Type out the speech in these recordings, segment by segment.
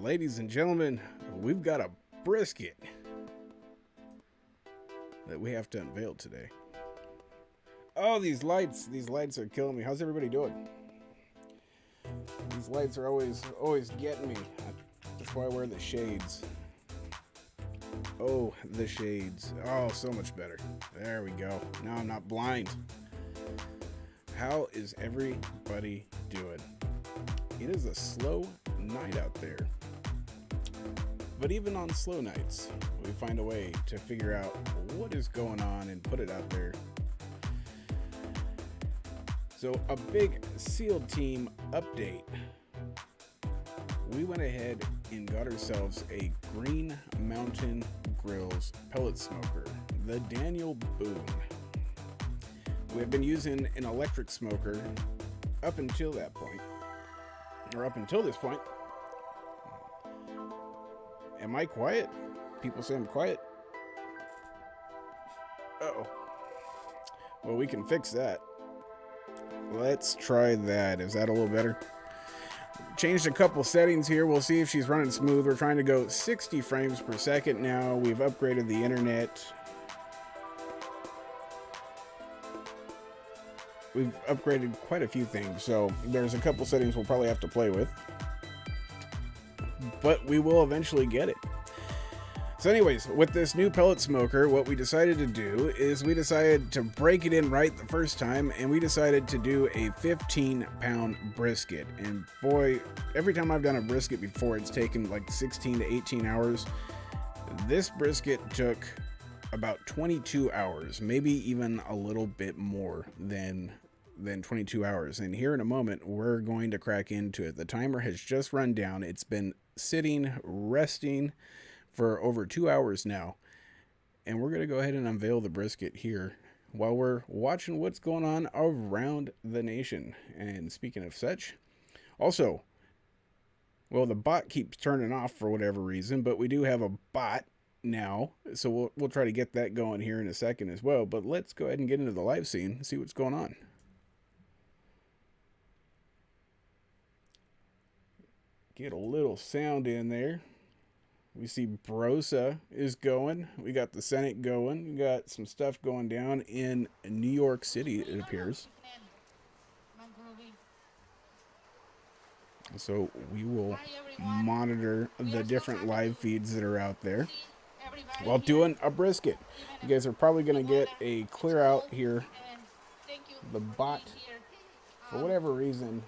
Ladies and gentlemen, we've got a brisket that we have to unveil today. Oh, these lights are killing me. How's everybody doing? These lights are always getting me. That's why I wear the shades. Oh, the shades. Oh, so much better. There we go. Now I'm not blind. How is everybody doing? It is a slow night out there. But even on slow nights, we find a way to figure out what is going on and put it out there. So a big SEAL team update. We went ahead and got ourselves a Green Mountain Grills pellet smoker, the Daniel Boone. We have been using an electric smoker up until that point, or up until this point. Am I quiet? People say I'm quiet. Uh-oh. Well, we can fix that. Let's try that. Is that a little better? Changed a couple settings here. We'll see if she's running smooth. We're trying to go 60 frames per second now. We've upgraded the internet. We've upgraded quite a few things, so there's a couple settings we'll probably have to play with. But we will eventually get it. So anyways, with this new pellet smoker, what we decided to do is we decided to break it in right the first time, and we decided to do a 15-pound brisket. And boy, every time I've done a brisket before, it's taken like 16 to 18 hours. This brisket took about 22 hours, maybe even a little bit more than 22 hours. And here in a moment, we're going to crack into it. The timer has just run down. It's been sitting, resting for over 2 hours now. And we're going to go ahead and unveil the brisket here while we're watching what's going on around the nation. And speaking of such, also, well, the bot keeps turning off for whatever reason, but we do have a bot now, so we'll try to get that going here in a second as well. But let's go ahead and get into the live scene and see what's going on. Get a little sound in there. We see Brosa is going. We got the Senate going. We got some stuff going down in New York City, it appears. So we will monitor the different live feeds that are out there while doing a brisket. You guys are probably going to get a clear out here. The bot, for whatever reason,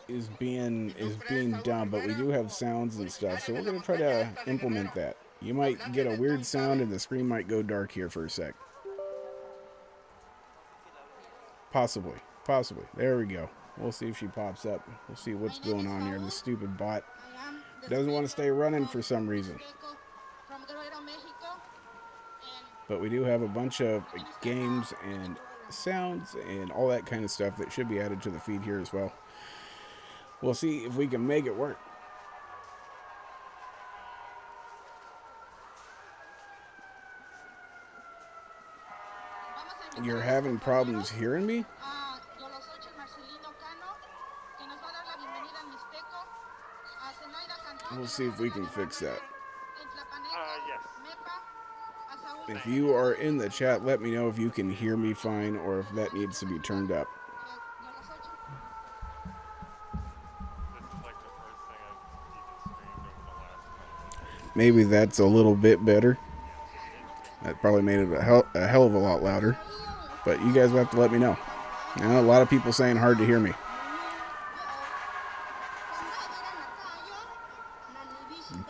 is being dumb, but we do have sounds and stuff, so we're going to try to implement that. You might get a weird sound and the screen might go dark here for a sec. Possibly. There we go. We'll see if she pops up. We'll see what's going on here. This stupid bot doesn't want to stay running for some reason. But we do have a bunch of games and sounds and all that kind of stuff that should be added to the feed here as well. We'll see if we can make it work. You're having problems hearing me? We'll see if we can fix that. Yes. If you are in the chat, let me know if you can hear me fine or if that needs to be turned up. Maybe that's a little bit better. That probably made it a hell of a lot louder. But you guys will have to let me know. Now, a lot of people saying hard to hear me.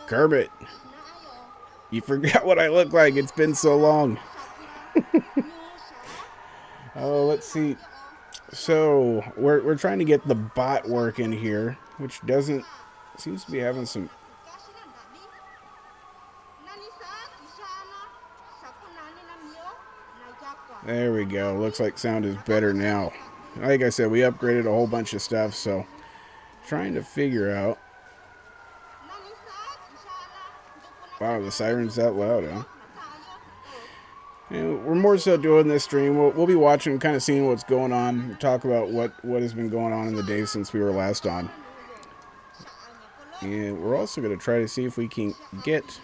Kermit, you forgot what I look like. It's been so long. Oh, let's see. So we're trying to get the bot working here, which seems to be having some. There we go. Looks like sound is better now. Like I said, we upgraded a whole bunch of stuff, so trying to figure out. Wow, the siren's that loud, huh? And we're more so doing this stream. We'll be watching, kind of seeing what's going on, talk about what has been going on in the day since we were last on. And we're also going to try to see if we can get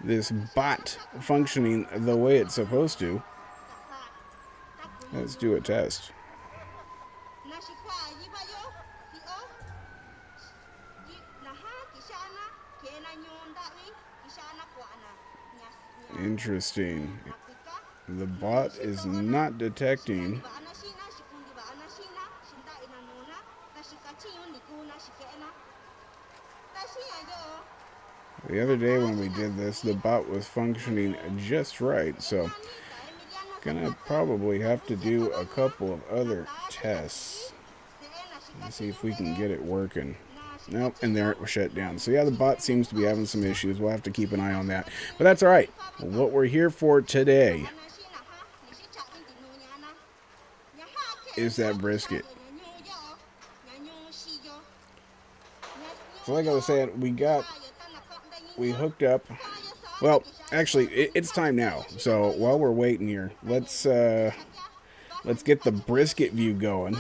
this bot functioning the way it's supposed to. Let's do a test. Interesting. The bot is not detecting. The other day when we did this, the bot was functioning just right, so gonna probably have to do a couple of other tests and see if we can get it working. Nope, and there it was shut down. So yeah, the bot seems to be having some issues. We'll have to keep an eye on that. But that's all right. What we're here for today is that brisket. So like I was saying, we hooked up. Well, actually, it's time now. So while we're waiting here, let's get the brisket view going.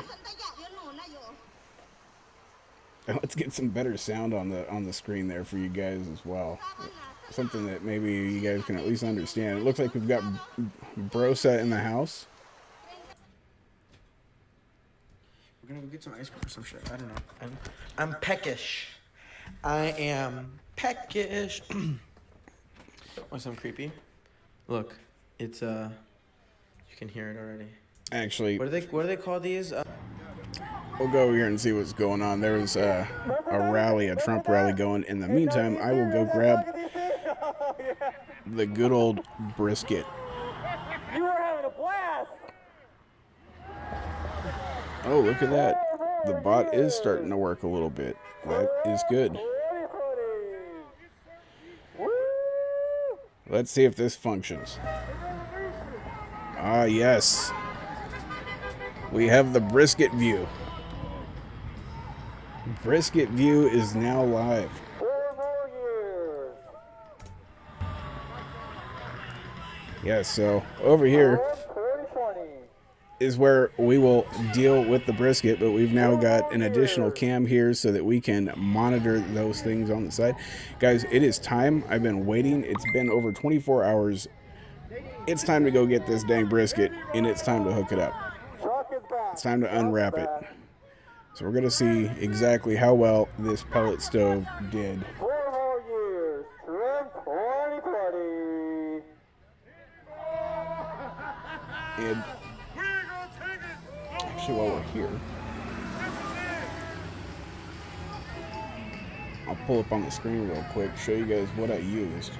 Let's get some better sound on the screen there for you guys as well. Something that maybe you guys can at least understand. It looks like we've got Brosa in the house. We're gonna go get some ice cream or some shit. I don't know. I'm peckish. I am peckish. Want something creepy? Look, it's you can hear it already. Actually, what do they call these? We'll go over here and see what's going on. There was a rally, a Trump rally going. In the meantime, I will go grab the good old brisket. You were having a blast. Oh, look at that. The bot is starting to work a little bit. That is good. Let's see if this functions. Ah, yes. We have the brisket view. Brisket view is now live. 4 more years. Yeah, so over here is where we will deal with the brisket, but we've now got an additional cam here so that we can monitor those things on the side. Guys, it is time. I've been waiting. It's been over 24 hours. It's time to go get this dang brisket, and it's time to hook it up. It's time to unwrap it. So we're going to see exactly how well this pellet stove did. 4 more years. Trump 2020. And actually, while we're here, I'll pull up on the screen real quick, show you guys what I used.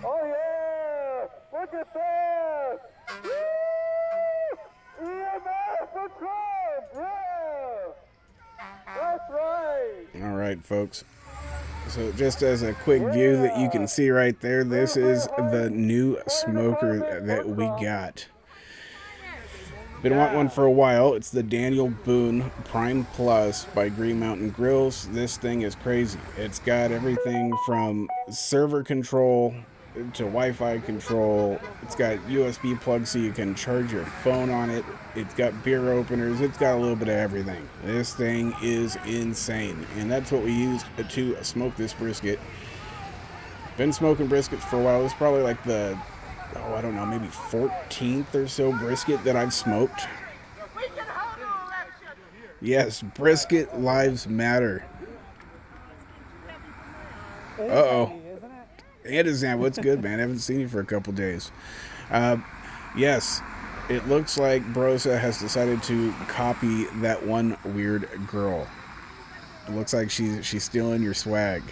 Oh yeah! Look at that! Woo! EMS for Trump! Yeah! That's right! All right, folks. So just as a quick view that you can see right there, this is the new smoker that we got. Been wanting one for a while. It's the Daniel Boone Prime Plus by Green Mountain Grills. This thing is crazy. It's got everything from server control to Wi-Fi control. It's got USB plugs so you can charge your phone on it. It's got beer openers. It's got a little bit of everything. This thing is insane. And that's what we used to smoke this brisket. Been smoking briskets for a while. It's probably like the, I don't know, maybe 14th or so brisket that I've smoked. Yes, brisket lives matter. Uh-oh. And Zam, what's good, man? I haven't seen you for a couple days. Yes, it looks like Brosa has decided to copy that one weird girl. It looks like she's stealing your swag.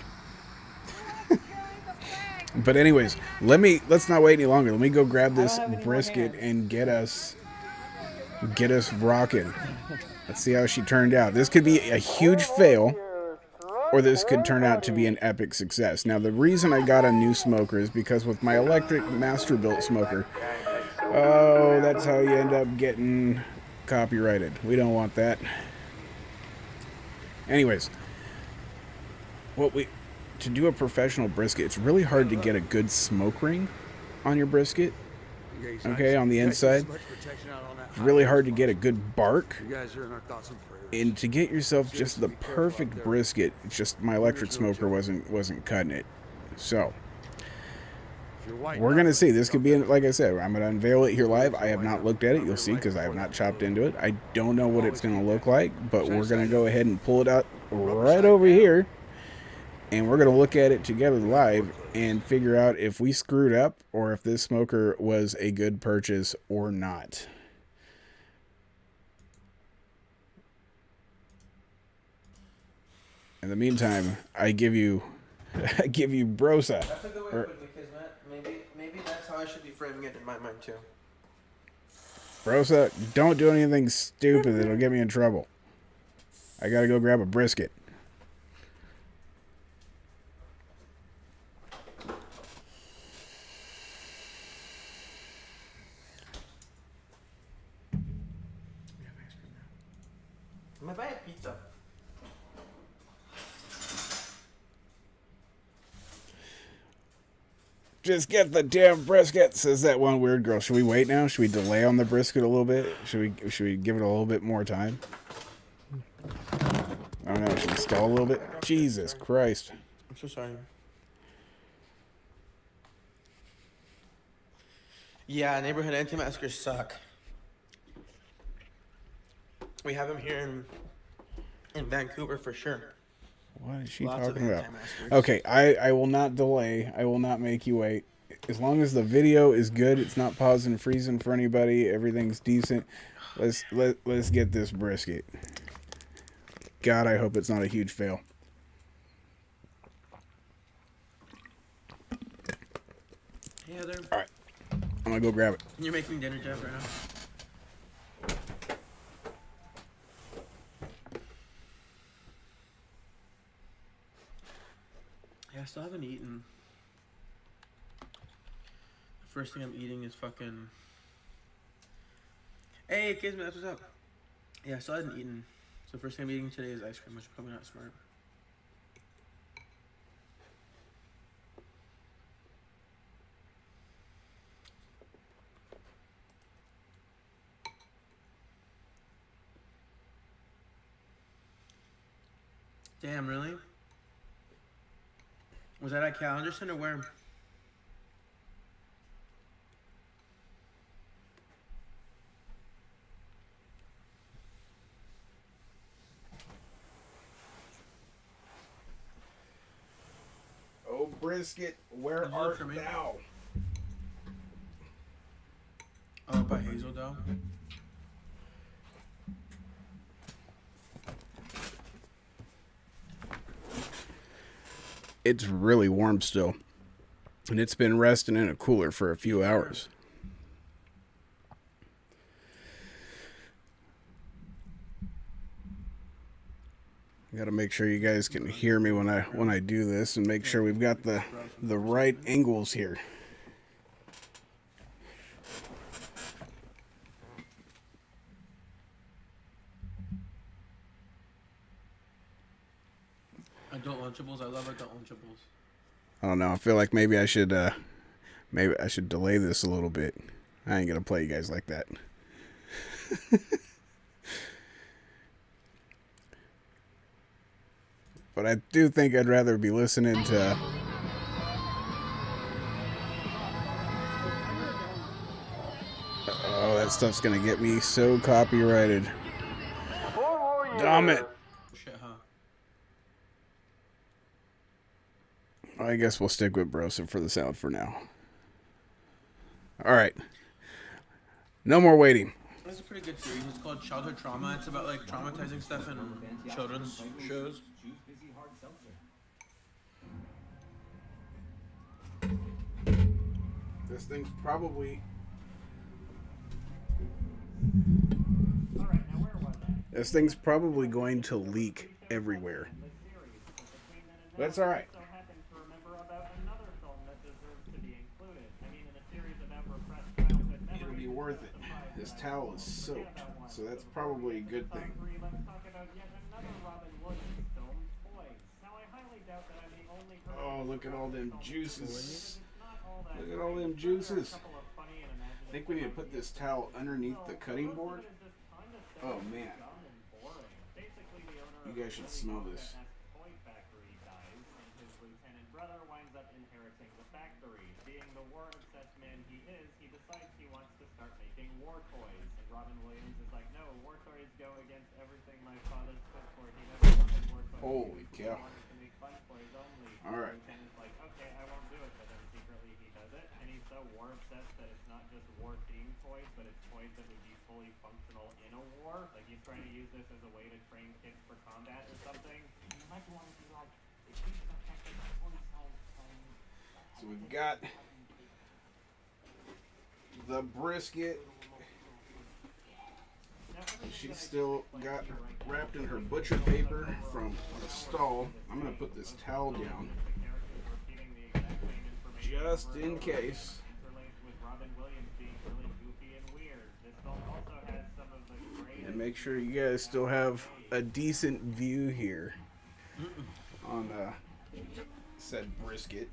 But anyways, let's not wait any longer. Let me go grab this brisket and get us rocking. Let's see how she turned out. This could be a huge fail, or this could turn out to be an epic success. Now, the reason I got a new smoker is because with my electric master built smoker, oh, that's how you end up getting copyrighted. We don't want that. Anyways, to do a professional brisket, it's really hard to get a good smoke ring on your brisket. Okay, on the inside. It's really hard to get a good bark. And to get yourself just the perfect brisket, it's just my electric smoker wasn't cutting it. So we're gonna see. This could be, like I said, I'm gonna unveil it here live. I have not looked at it. You'll see, because I have not chopped into it. I don't know what it's gonna look like, but we're gonna go ahead and pull it out right over here, and we're gonna look at it together live and figure out if we screwed up or if this smoker was a good purchase or not. In the meantime, I give you Brosa. That's a good way to put it, Kismet. Maybe that's how I should be framing it in my mind too. Brosa, don't do anything stupid that'll get me in trouble. I gotta go grab a brisket. I'm gonna buy a pizza. Just get the damn brisket, says that one weird girl. Should we wait now? Should we delay on the brisket a little bit? Should we give it a little bit more time? I don't know. Should we stall a little bit? Jesus Christ. I'm so sorry. Yeah, neighborhood anti-maskers suck. We have them here in Vancouver for sure. What is she Lots of talking about? anti-maskers. Okay, I will not delay. I will not make you wait. As long as the video is good, it's not pausing, freezing for anybody. Everything's decent. Let's get this brisket. God, I hope it's not a huge fail. Yeah, they're. All right, I'm gonna go grab it. You're making dinner, Jeff, right now. Yeah, I still haven't eaten. The first thing I'm eating is fucking. Hey, Kismet, that's what's up. Yeah, I still haven't eaten. So the first thing I'm eating today is ice cream, which is probably not smart. Damn, really? Was that at Calendarson or where? Oh, brisket, where Did you art look for me? thou? Oh, by Hazel Dough. It's really warm still, and it's been resting in a cooler for a few hours. Got to make sure you guys can hear me when I do this, and make sure we've got the right angles here. Adult Lunchables. I love adult Lunchables. I don't know. I feel like maybe I should delay this a little bit. I ain't gonna play you guys like that. But I do think I'd rather be listening to. Oh, that stuff's gonna get me so copyrighted. Damn it. Shit, huh? I guess we'll stick with Brosa for the sound for now. All right. No more waiting. This is a pretty good series. It's called Childhood Trauma. It's about like traumatizing stuff in children's shows. This thing's probably. This thing's probably going to leak everywhere. That's all right. It'll be worth it. This towel is soaked. So that's probably a good thing. Let's talk about yet another Robin Williams film, Toys. Now, I highly doubt that I'm the only person. Oh, look at all them juices. It's not all that Look at all great. them There are a juices. couple of funny and I think we need to put this towel underneath the cutting board. Oh man, Basically, the owner you of guys should Willy smell Wonka this. toy factory dies, and his lieutenant brother winds up inheriting the factory. Being the war-obsessed man he is, he decides he wants to start making war toys. And Robin Williams is like, no, war toys go against everything my father stood for. He never wanted war toys. Holy He cow. wanted to make fun toys only. All right. The lieutenant's like, okay, I won't do it, but then secretly he does it. And he's so war-obsessed that it's not just war-themed toys, but it's toys that would be fully functional in a war. Like he's trying to use this as a way to train kids for combat or something. You might want to be like, So we've got the brisket. She's still got wrapped in her butcher paper from the stall. I'm gonna put this towel down just in case. And make sure you guys still have a decent view here on said brisket.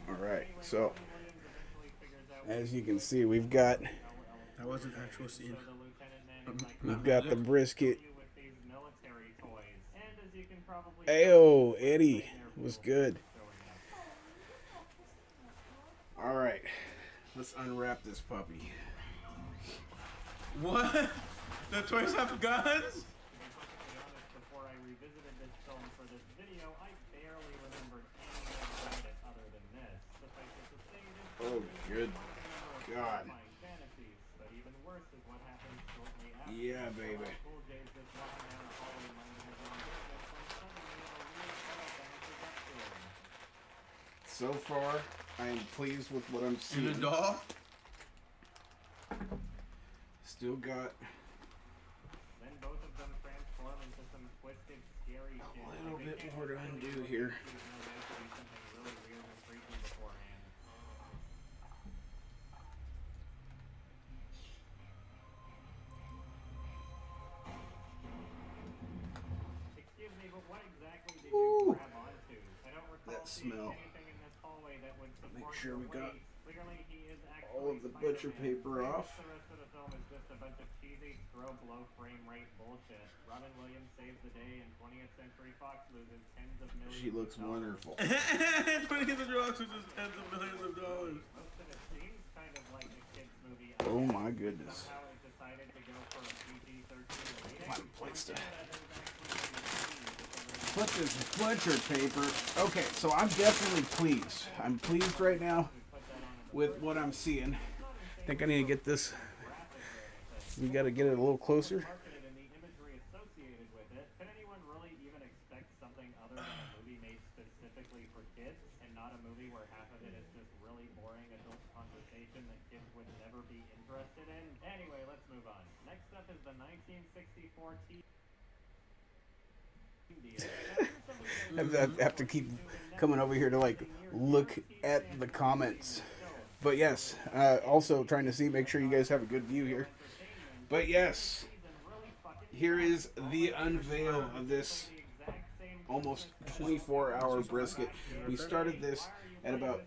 Alright, so as you can see, we've got That wasn't actual scene. the brisket. Ayo, Eddie was good. Alright, let's unwrap this puppy. What? The toys have guns? Before I revisited this film for this video, I barely remembered anything about it other than this. Suffice it to say, this Oh, good God. fantasies, but even worse is what happens shortly after. Yeah, baby. Cool J's just walking down the hallway minding his own business when suddenly a weird fellow bounces up to him. So far, I am pleased with what I'm In seeing. the doll? Still got Then both of them transform into some twisted, scary shit. a little bit more to undo here. Excuse me, but what exactly did Woo. you grab onto? I don't recall That seeing smell. anything in this hallway that would support Make sure we your got weight. Clearly, he is all of the butcher Spider-Man. paper Pretty much off. The rest of the film is just a bunch of cheesy, throw blow frame rate bullshit. Robin Williams saves the day, and 20th Century Fox loses tens of millions. She looks of dollars. wonderful. 20 of the drugs, which is tens of millions of dollars. Most of it seems kind of like a kids movie. Oh my goodness. Somehow it decided to go for a PG-13 rating. Find a place to Canada, there's actually put this butcher paper. Okay, so I'm definitely pleased. I'm pleased right now with what I'm seeing. I think I need to get this. We got to get it a little closer. marketed and the imagery associated with it. Can anyone really even expect something other than a movie made specifically for kids and not a movie where half of it is just really boring adult conversation that kids would never be interested in? Anyway, let's move on. Next up is the 1964 TV. I have to keep coming over here to like look at the comments. But yes, also trying to see, make sure you guys have a good view here. But yes, here is the unveil of this almost 24-hour brisket. We started this at about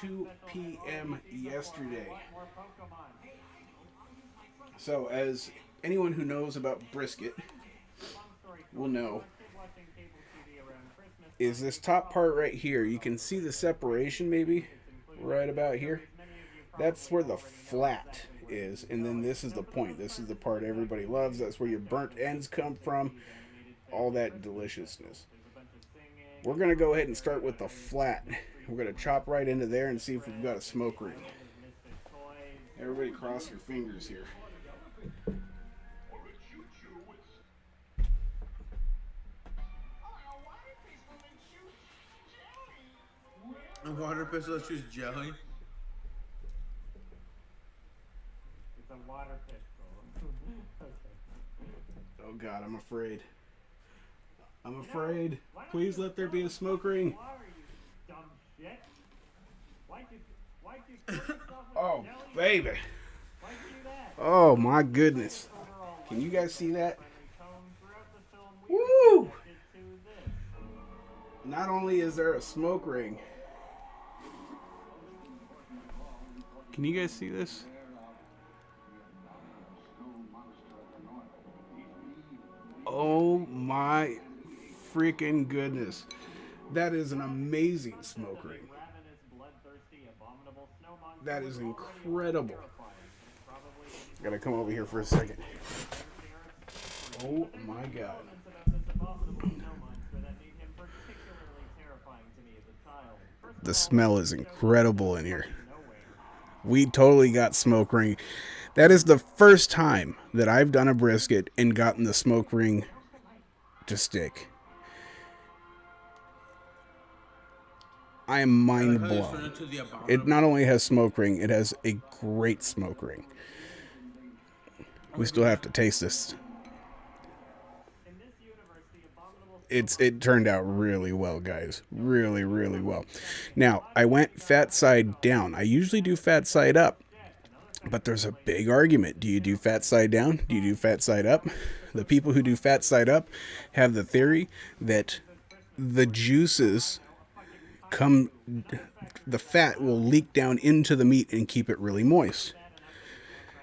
2 p.m. yesterday. So as anyone who knows about brisket will know, is this top part right here. You can see the separation maybe right about here. That's where the flat is, and then this is the point. This is the part everybody loves. That's where your burnt ends come from. All that deliciousness. We're going to go ahead and start with the flat. We're going to chop right into there and see if we've got a smoke ring. Everybody cross your fingers here. A water pistol that shoots jelly. It's a water pistol. Oh God, I'm afraid. I'm afraid. Please let there be a smoke ring. Why are you dumb shit? Why'd you kill yourself with Oh, jelly? baby. Oh my goodness. Can you guys see that? Woo! Not only is there a smoke ring. Can you guys see this? Oh my freaking goodness. That is an amazing smoke ring. That is incredible. Gotta come over here for a second. Oh my god. The smell is incredible in here. We totally got smoke ring. That is the first time that I've done a brisket and gotten the smoke ring to stick. I am mind blown. It not only has smoke ring, it has a great smoke ring. We still have to taste this. It turned out really well, guys. Really, really well. Now, I went fat side down. I usually do fat side up, but there's a big argument. Do you do fat side down? Do you do fat side up? The people who do fat side up have the theory that the juices the fat will leak down into the meat and keep it really moist.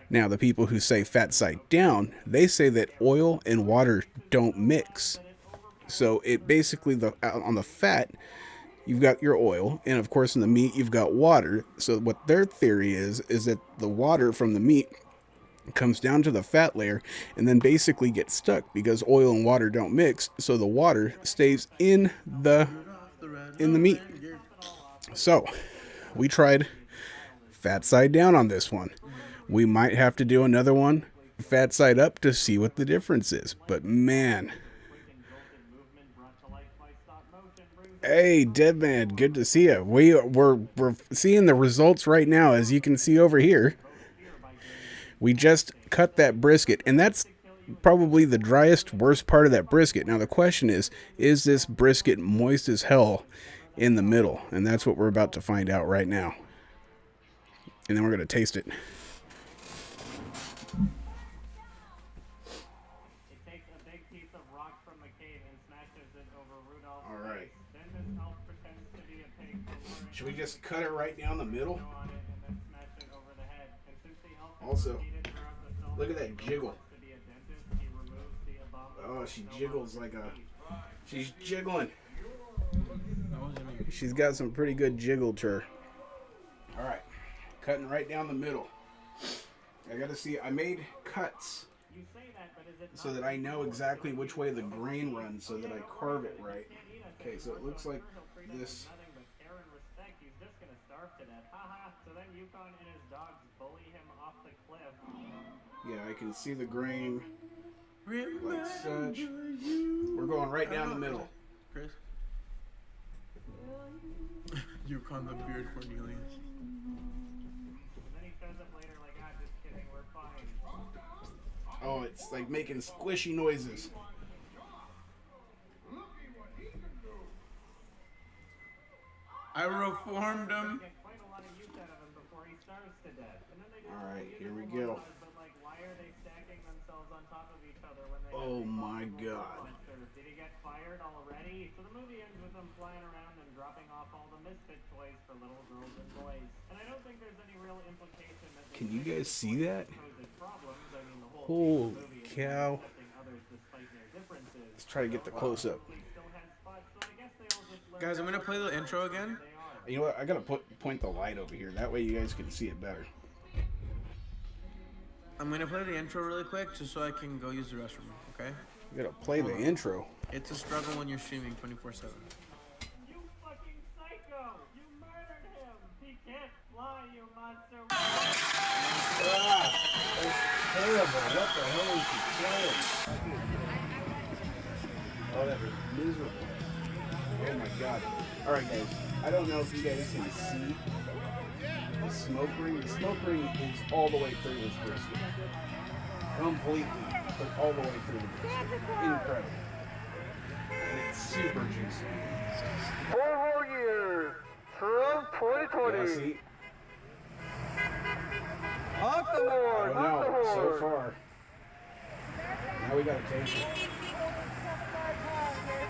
Now, the people who say fat side down, they say that oil and water don't mix. So it basically, on the fat, you've got your oil, and of course in the meat you've got water. So what their theory is that the water from the meat comes down to the fat layer and then basically gets stuck because oil and water don't mix. So the water stays in the meat. So we tried fat side down on this one. We might have to do another one fat side up to see what the difference is. But man. Hey, Deadman, good to see you. We're seeing the results right now, as you can see over here. We just cut that brisket, and that's probably the driest, worst part of that brisket. Now the question is this brisket moist as hell in the middle? And that's what we're about to find out right now. And then we're going to taste it. Alright. Should we just cut it right down the middle? Also, look at that jiggle. Oh, she jiggles like she's jiggling. She's got some pretty good jiggle to her. Alright, cutting right down the middle. I gotta see, I made cuts so that I know exactly which way the grain runs so that I carve it right. Okay, so it looks like this. Yeah, I can see the grain like such. We're going right down the middle. Chris? Yukon the beard Cornelius. Oh, it's like making squishy noises. I reformed him. Alright, here we go. Oh my god. Did he get fired already? So the movie ends with them flying around and dropping off all the misfit toys for little girls and boys. And I don't think there's any real implication that Can you guys see that? problems. I mean, the whole Holy cow. Let's try to get the close up. Guys, I'm gonna play the intro again. You know what? I gotta point the light over here. That way you guys can see it better. I'm gonna play the intro really quick just so I can go use the restroom, okay? You gotta play the intro. It's a struggle when you're streaming 24/7. You fucking psycho! You murdered him! He can't fly, you monster! That's terrible. What the hell is he playing? Oh, that was miserable. Oh my god. Alright guys, I don't know if you guys can see the smoke ring. The smoke ring is all the way through this brisket. Completely, but all the way through the brisket. Incredible. And it's super juicy. 4 more years. Trump 2020. Yeah, see? Honk the horn. I don't know. Honk the horn. so far. Now we gotta taste it.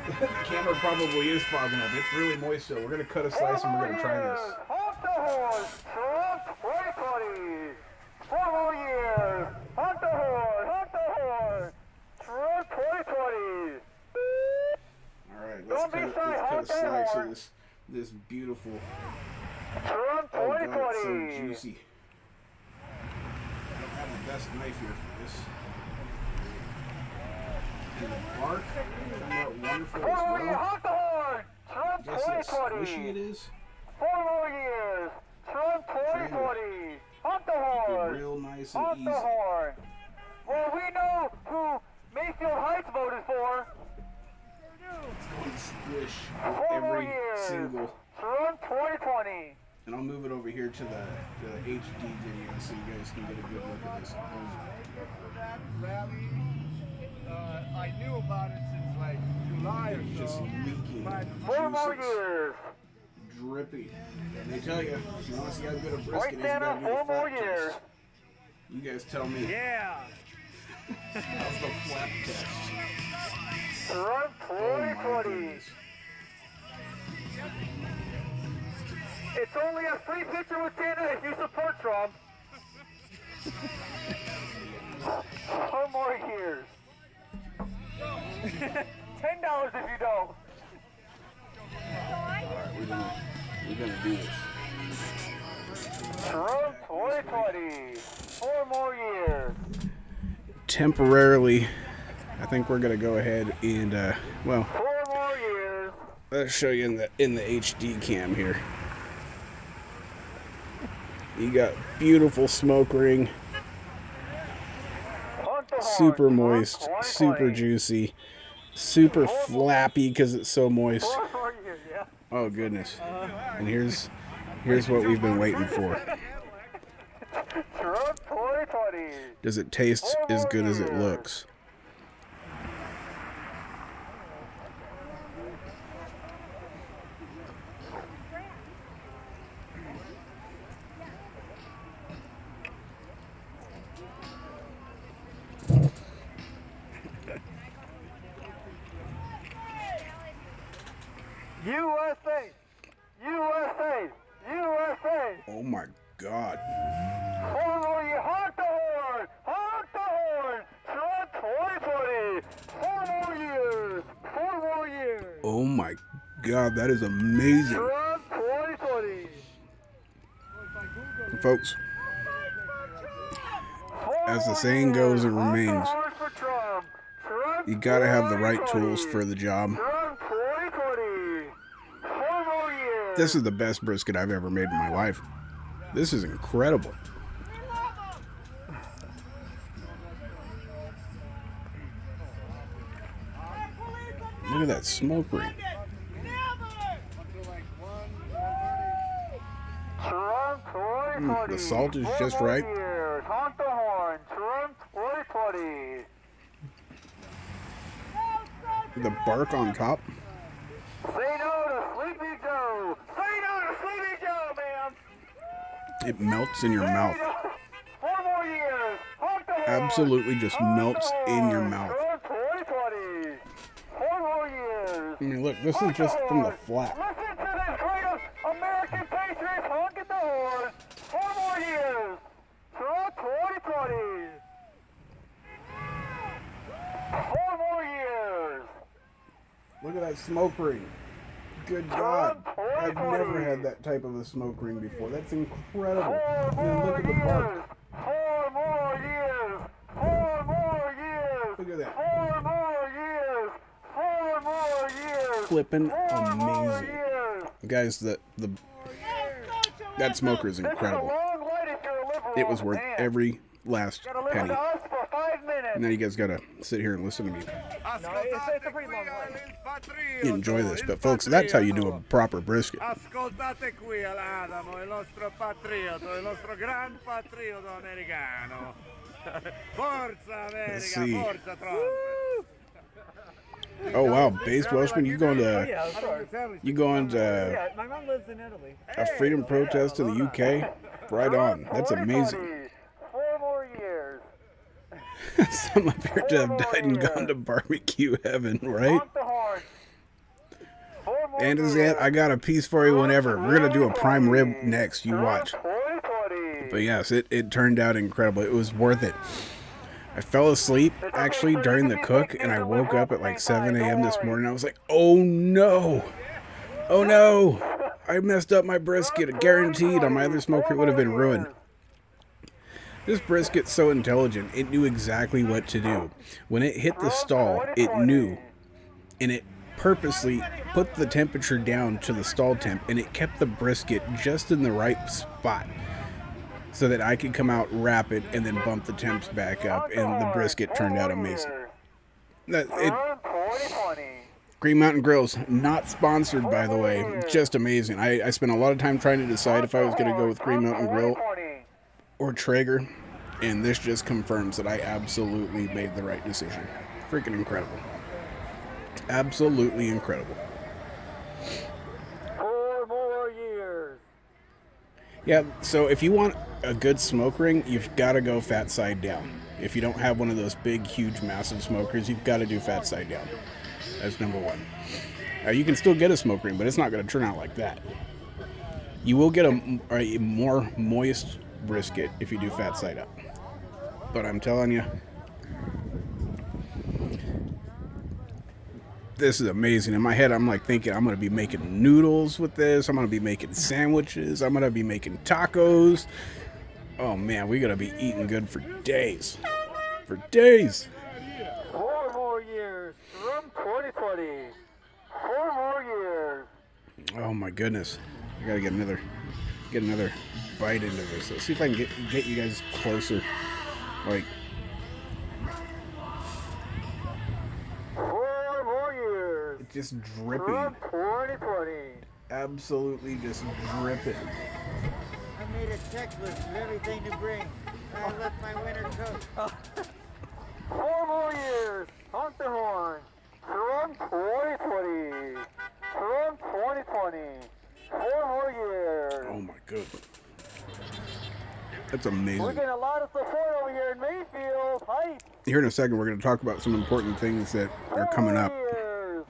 The camera probably is fogging up. It's really moist though. We're gonna cut a slice and we're gonna try this. Hunt the horse, Trump 2020. 4 more years. Hunt the horse, Trump 2020. Alright, let's cut a slice of this beautiful. Trump Oh god, it's so 2020. juicy. I don't have the best knife here for this. And the bark turned out wonderful as well. Hunt the horse, Trump Guess how 2020. squishy it is. 4 more years. Trump 2020. Hunt the Get horse. real nice and Hunt easy. the horse. Well, we know who Mayfield Heights voted for. It's going to squish 4 with more every years. single. Trump 2020. And I'll move it over here to the HD video so you guys can get a good look at this. That rally, I knew about it since like July or Just so. leaking 4 more juices, years. drippy. And they tell you, if you want to see how good a brisket Right, is, you Santa, gotta do 4 the more flap years. test. You guys tell me. Yeah. How's the flap test? Trump Oh my 2020. goodness. It's only a free picture with Santa if you support Trump. 4 more years. $10 if you don't. We're gonna do this. Trump 2020. 4 more years. Temporarily, I think we're gonna go ahead and well, 4 more years. let's show you in the HD cam here. You got beautiful smoke ring, Hunt the horse. super Trump moist, 2020. super juicy, super flappy because it's so moist. 4 more years, yeah. Oh goodness! And here's what we've been waiting for. Trump 2020. Does it taste as good as it looks? USA! USA! USA! Oh my God! 4 more years. Hunt the horn! Hunt the horn! Trump 2020! 4 more years! 4 more years! Oh my God! That is amazing, Trump 2020! folks. As the saying goes and remains, you gotta have the right tools for the job. Trump 2020! 4 more years! This is the best brisket I've ever made in my life. This is incredible. Look at that smoke ring. Trump 2020! The salt is 4 just more right. years. Hunt the horn! Trump 2020! The bark on top. Say no to Sleepy Joe! Say no to Sleepy Joe, man! It melts in your mouth. 4 more years! Hunt the horn! Absolutely just Hunt the melts in your horn. mouth. Trump 2020! 4 more years! I mean, look, this is just from the flap. Listen to this great American Patriots honking the horn! 4 more years! Trump 2020! 4 more years! Look at that smoke ring. Good God. I've never had that type of a smoke ring before. That's incredible. 4 And then look more at the years! bark. 4 more years! 4 more years! Look at that. 4 more years! 4 more years! Flippin' 4 more amazing. years! Guys, that smoker is This is a incredible. long wait if you're a liberal. It was worth Man. every last Gotta listen penny. to us for 5 minutes. Now you guys gotta sit here and listen to me It's a pretty long wait. enjoy this. But folks, that's how you do a proper brisket. Ascoltate qui all'Adamo, il nostro patriota, il nostro gran patriota americano. Forza Let's America, see. forza Trump. Oh wow, Base Welshman, you going Yeah, to of course. a My mom lives in Italy. freedom protest in the UK? Right on. That's amazing. 4 more years. Some appear to have died and gone to barbecue heaven, right? Honk the horn. 4 more And is years. it? I got a piece for you whenever. We're gonna do a prime rib next. You watch. 2020. But yes, it turned out incredible. It was worth it. I fell asleep actually during the cook, and I woke up at like 7 a.m. this morning. I was like, oh no. Oh no. I messed up my brisket. Guaranteed on my other smoker it would have been ruined. This brisket's so intelligent. It knew exactly what to do. When it hit the stall, it knew. And it purposely put the temperature down to the stall temp, and it kept the brisket just in the right spot so that I could come out rapid and then bump the temps back up, and the brisket turned out amazing. Green Mountain Grills, not sponsored, by the way, just amazing. I spent a lot of time trying to decide if I was going to go with Green Mountain Grill or Traeger, and this just confirms that I absolutely made the right decision. Freaking incredible. Absolutely incredible. 4 more years. Yeah, so if you want a good smoke ring, you've got to go fat side down. If you don't have one of those big, huge, massive smokers, you've got to do fat side down. That's number one. You can still get a smoke ring, but it's not going to turn out like that. You will get a more moist brisket if you do fat side up. But I'm telling you, this is amazing. In my head, I'm like thinking I'm going to be making noodles with this. I'm going to be making sandwiches. I'm going to be making tacos. Oh man, we're going to be eating good for days. For days. 4 more years from 2020. 4 more years. Oh my goodness. I got to get another bite into this. Let's see if I can get you guys closer. Like, 4 more years just dripping. from 2020. Absolutely just dripping. I made a checklist of everything to bring. I left my winter coat. 4 more years. Honk the horn. From 2020. From 2020. 4 more years. Oh my goodness. That's We're amazing. getting a lot of support over here in Mayfield. Hype. Here in a second, we're going to talk about some important things that are coming up. Years.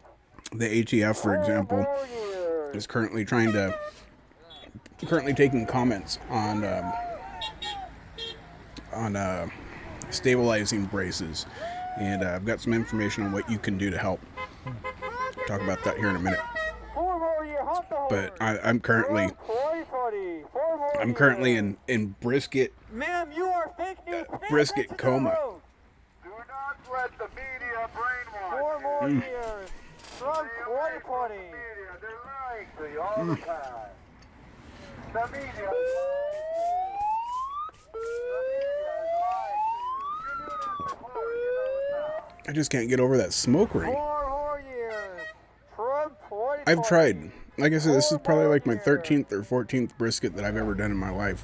The ATF, for example, 4 years. is currently taking comments on stabilizing braces, and I've got some information on what you can do to help. Talk about that here in a minute. 4 more years. Honk the horn. But I'm currently From 2020. 4 more I'm currently years. in brisket Ma'am, you are fake news. Pay brisket attention to the coma. road. Do not let the media brainwash 4 more years from 2020. They're lying to you all the time. The media is lying to you. The media is lying to you. You knew that before. You know it now. I just can't get over that smoke ring. 4 more years from 2020. I've tried. Like I said, this is probably like my 13th or 14th brisket that I've ever done in my life.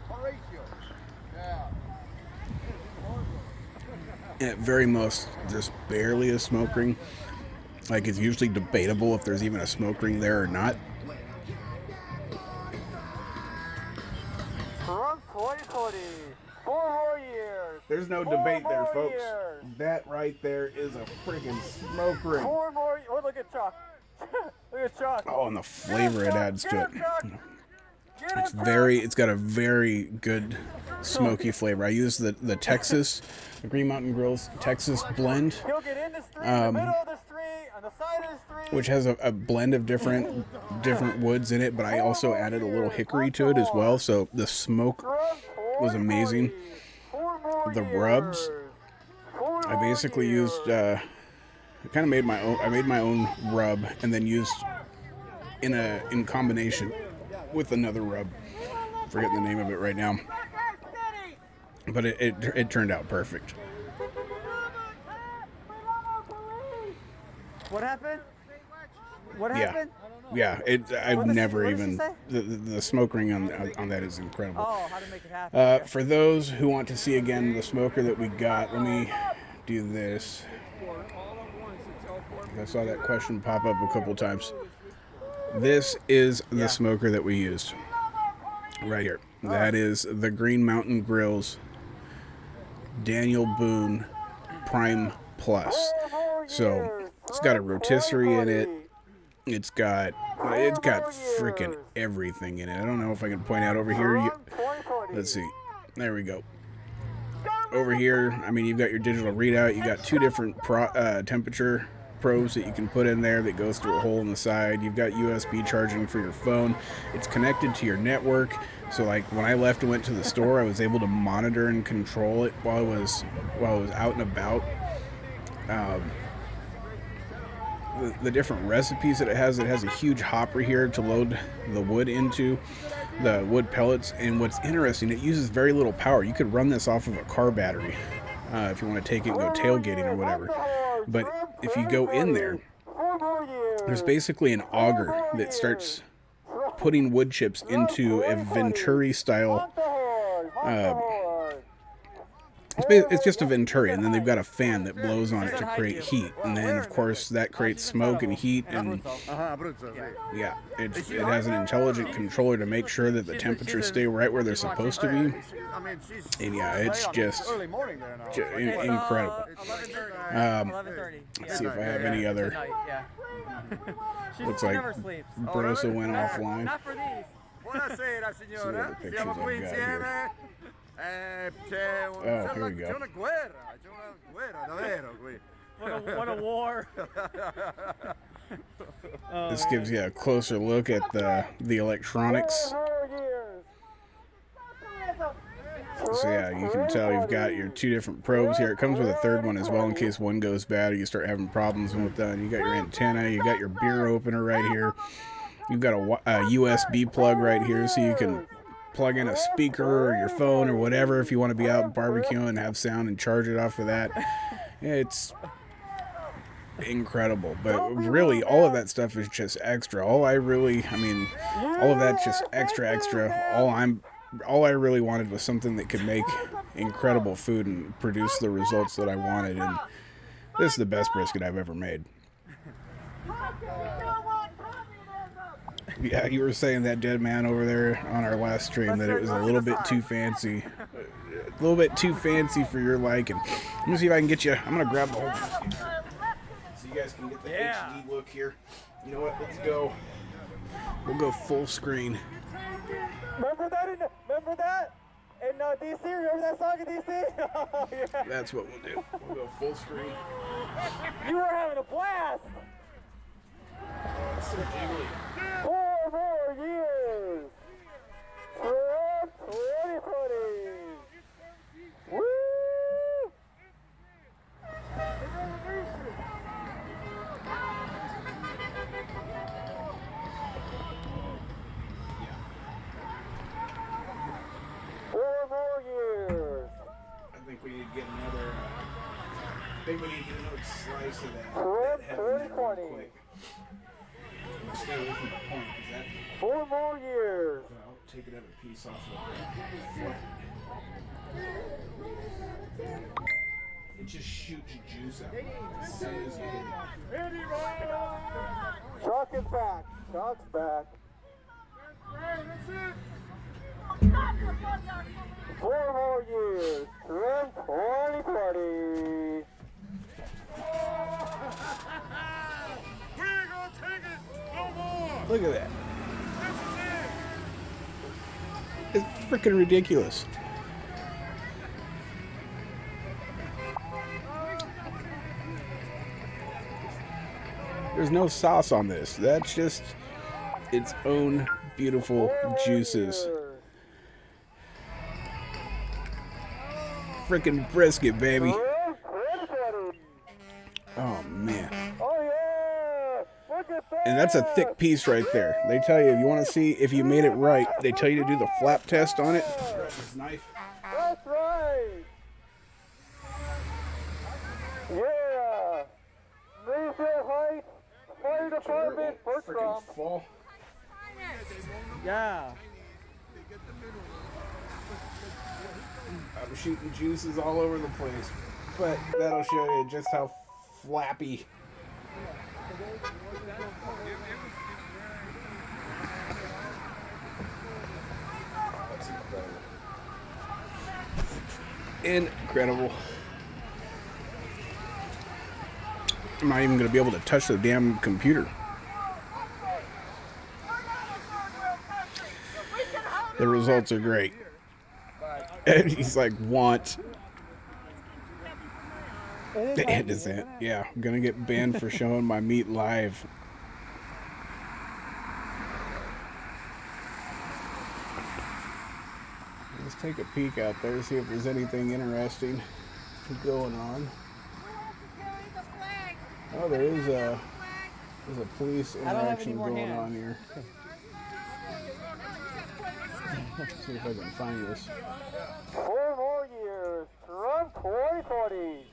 And at very most, just barely a smoke ring. Like, it's usually debatable if there's even a smoke ring there or not. From 2020. 4 more years. There's no 4 debate there, more folks. years. That right there is a freaking smoke ring. 4 more. Oh, look at Chuck. Look at Chuck. Oh, and the flavor it adds to it. Get It's got a very good smoky flavor. I use the Green Mountain Grill's Texas blend, He'll get in the street, in the middle of the street, on the side of the street. which has a blend of different woods in it, but I also added a little hickory to it as well, so the smoke was amazing. The rubs, I basically used I made my own rub, and then used in combination with another rub. Forgetting the name of it right now, but it turned out perfect. What happened? What Yeah. happened? Yeah, I've What did never she even say? the smoke ring on that is incredible. Oh, how to make it happen. For those who want to see again the smoker that we got, let me do this. I saw that question pop up a couple times. This is the smoker that we used right here. That is the Green Mountain Grill's Daniel Boone Prime Plus. So it's got a rotisserie in it. It's got freaking everything in it. I don't know if I can point out over here. Let's see. There we go. Over here, I mean, you've got your digital readout. You got two different temperature probes that you can put in there that goes through a hole in the side. You've got USB charging for your phone. It's connected to your network. So like when I left and went to the store, I was able to monitor and control it while I was out and about. The different recipes that it has a huge hopper here to load the wood into, the wood pellets. And what's interesting, it uses very little power. You could run this off of a car battery if you want to take it and go tailgating or whatever. But if you go in there, there's basically an auger that starts putting wood chips into a Venturi style. It's just a Venturi, and then they've got a fan that blows on it to create heat, and then of course that creates smoke and heat, and yeah, it has an intelligent controller to make sure that the temperatures stay right where they're supposed to be, and yeah, it's just incredible. Let's see if I have any other. Looks like Brosa went offline. Buonasera signora, See what other siamo qui pictures I've got here. insieme. C'è here we go. c'è una guerra davvero qui. What a war. This gives you a closer look at the electronics. So yeah, you can tell you've got your two different probes here. It comes with a third one as well in case one goes bad or you start having problems with that. You got your antenna, you got your beer opener right here. You've got a USB plug right here so you can plug in a speaker or your phone or whatever if you want to be out barbecuing and have sound and charge it off of that. It's incredible, but really all of that stuff is just extra. All of that's just extra. All I really wanted was something that could make incredible food and produce the results that I wanted, and this is the best brisket I've ever made. Yeah, you were saying that, dead man over there on our last stream, that it was a little bit too fancy. A little bit too fancy for your liking. Let me see if I can get you. I'm going to grab the whole brisket so you guys can get the HD look here. You know what? Let's go. We'll go full screen. Remember that? In DC? Remember that song in DC? Oh, yeah. That's what we'll do. We'll go full screen. You were having a blast! 4 more years! Trump 2020! Woo! I think we need to get another. Slice of that. Real quick. Stay away from the point, is that? 4 more years. I'll take another piece off of it. It just shoots juice out as soon as you hit it. Chuck is back. Chuck's back. 4 more years. Trump 2020. We're gonna take it no more. Look at that. This is it. It's freaking ridiculous. There's no sauce on this. That's just its own beautiful juices. Freaking brisket, baby. Oh man. Oh yeah! Look at that! And that's a thick piece right there. They tell you if you want to see if you made it right, they tell you to do the flap test on it. This knife. That's right! Yeah! Mayfield Heights Fire Department for Trump. Freaking fall. Yeah. I'm shooting juices all over the place, but that'll show you just how flappy. Incredible. I'm not even going to be able to touch the damn computer. The results are great. And he's like, want. And is that? Yeah, I'm going to get banned for showing my meat live. Let's take a peek out there, see if there's anything interesting going on. Oh, there's a police interaction going on here. Let's see if I can find this. 4 more years. Trump 2040.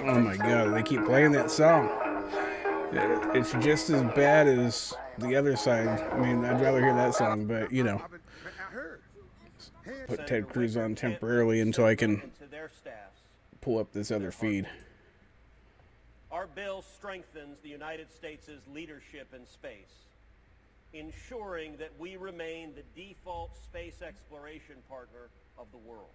Oh my god, they keep playing that song. It's just as bad as the other side. I mean, I'd rather hear that song, but you know. Put Ted Cruz on temporarily until I can pull up this other feed. Our bill strengthens the United States' leadership in space, ensuring that we remain the default space exploration partner of the world.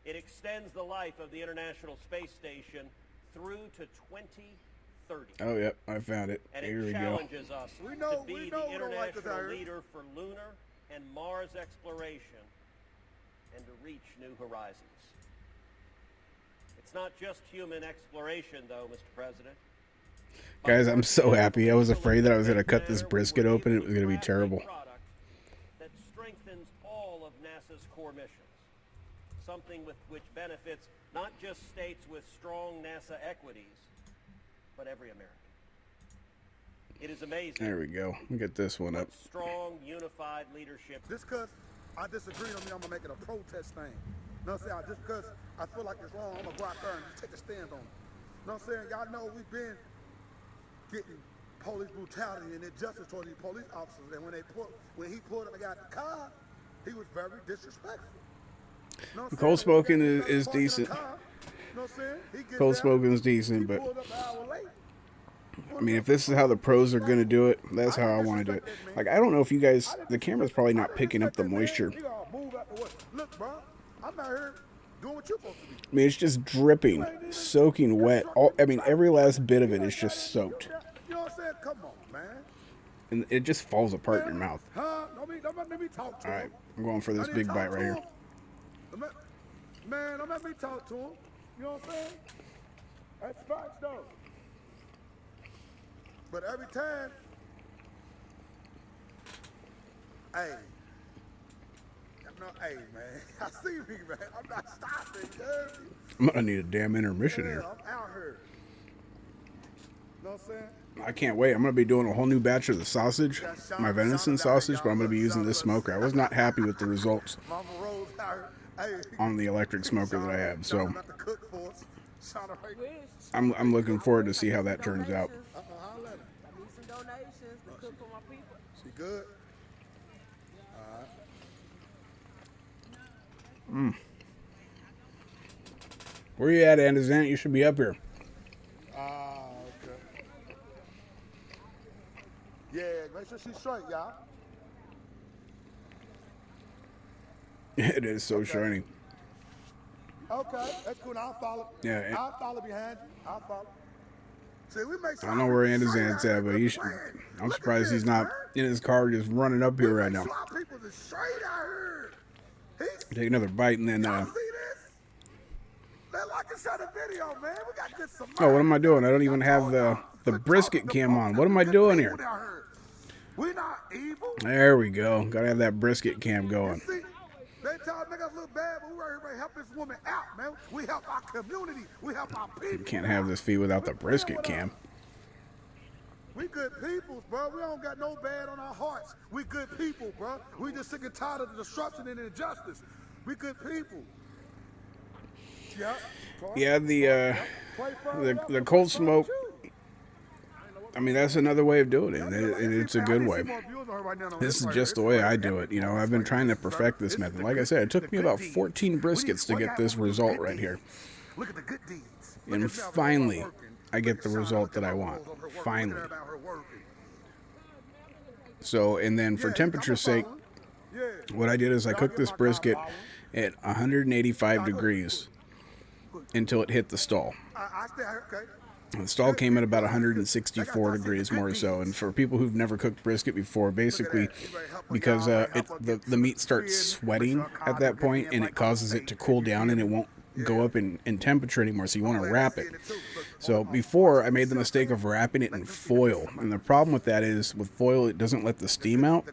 It extends the life of the International Space Station through to 2030. Oh, yep, I found it. And Here it we go. challenges us to be the international leader for lunar and Mars exploration and to reach new horizons. It's not just human exploration, though, Mr. President. Guys, I'm so happy. I was afraid that I was going to cut this brisket open. It was going to be terrible. That strengthens all of NASA's core missions. Something with which benefits not just states with strong NASA equities, but every American. It is amazing. There we go. We'll get this one up. Strong, unified leadership. Just because I disagree on me, I'm going to make it a protest thing. You know what I'm saying? Just because I feel like it's wrong, I'm going to go out there and take a stand on it. You know what I'm saying? Y'all know we've been getting police brutality and injustice toward these police officers. And when he pulled up and got the car, he was very disrespectful. You know Cold smoking is decent. Cold smoking is decent, but I mean, if this is how the pros are going to do it, that's how I want to do it. Like, I don't know if you guys, the camera's probably not picking up the moisture. Look, bro, I'm out here doing what you're supposed to do. I mean, it's just dripping, soaking wet. I mean, every last bit of it is just soaked. You know what I'm saying? Come on, man. And it just falls apart in your mouth. Huh? Don't let me talk to him. All right, I'm going for this big bite right here. Man, don't let me talk to him. You know what I'm saying? That's facts, though. But every time, hey, hey, man, I see me, man. I'm not stopping, girl. I'm gonna need a damn intermission here. I'm out here. You know what I'm saying? I can't wait. I'm gonna be doing a whole new batch of the sausage, my venison sausage, but I'm gonna be using this smoker. I was not happy with the results on the electric smoker that I have, so I'm looking forward to see how that turns out. She good? Where you at, Anderson? You should be up here. Okay. Yeah, make sure she's straight, y'all. It is so shiny. Okay, that's cool. I'll follow. Yeah, I'll follow behind you. I'll follow. See, we make I don't know where Anderson's at, but he should, I'm surprised he's not in his car just running up here right now. Take another bite and then. Oh, what am I doing? I don't even have the brisket cam on. What am I doing here? We're not evil. There we go. Gotta have that brisket cam going. They try to make us look bad, but we're here to help this woman out, man. We help our community. We help our people. You can't have this feed without the brisket cam. We good peoples, bro. We don't got no bad on our hearts. We good people, bro. We just sick and tired of the disruption and injustice. We good people. Yeah, the cold smoke. I mean, that's another way of doing it, and it's a good way. This is just the way I do it. You know, I've been trying to perfect this method. Like I said, it took me about 14 briskets to get this result right here. And finally, I get the result that I want. Finally. So, and then for temperature's sake, what I did is I cooked this brisket at 185 degrees until it hit the stall. I stay okay. The stall came at about 164 degrees more so, and for people who've never cooked brisket before, basically because the meat starts sweating at that point, and it causes it to cool down, and it won't go up in temperature anymore, so you want to wrap it. So before, I made the mistake of wrapping it in foil, and the problem with that is with foil it doesn't let the steam out,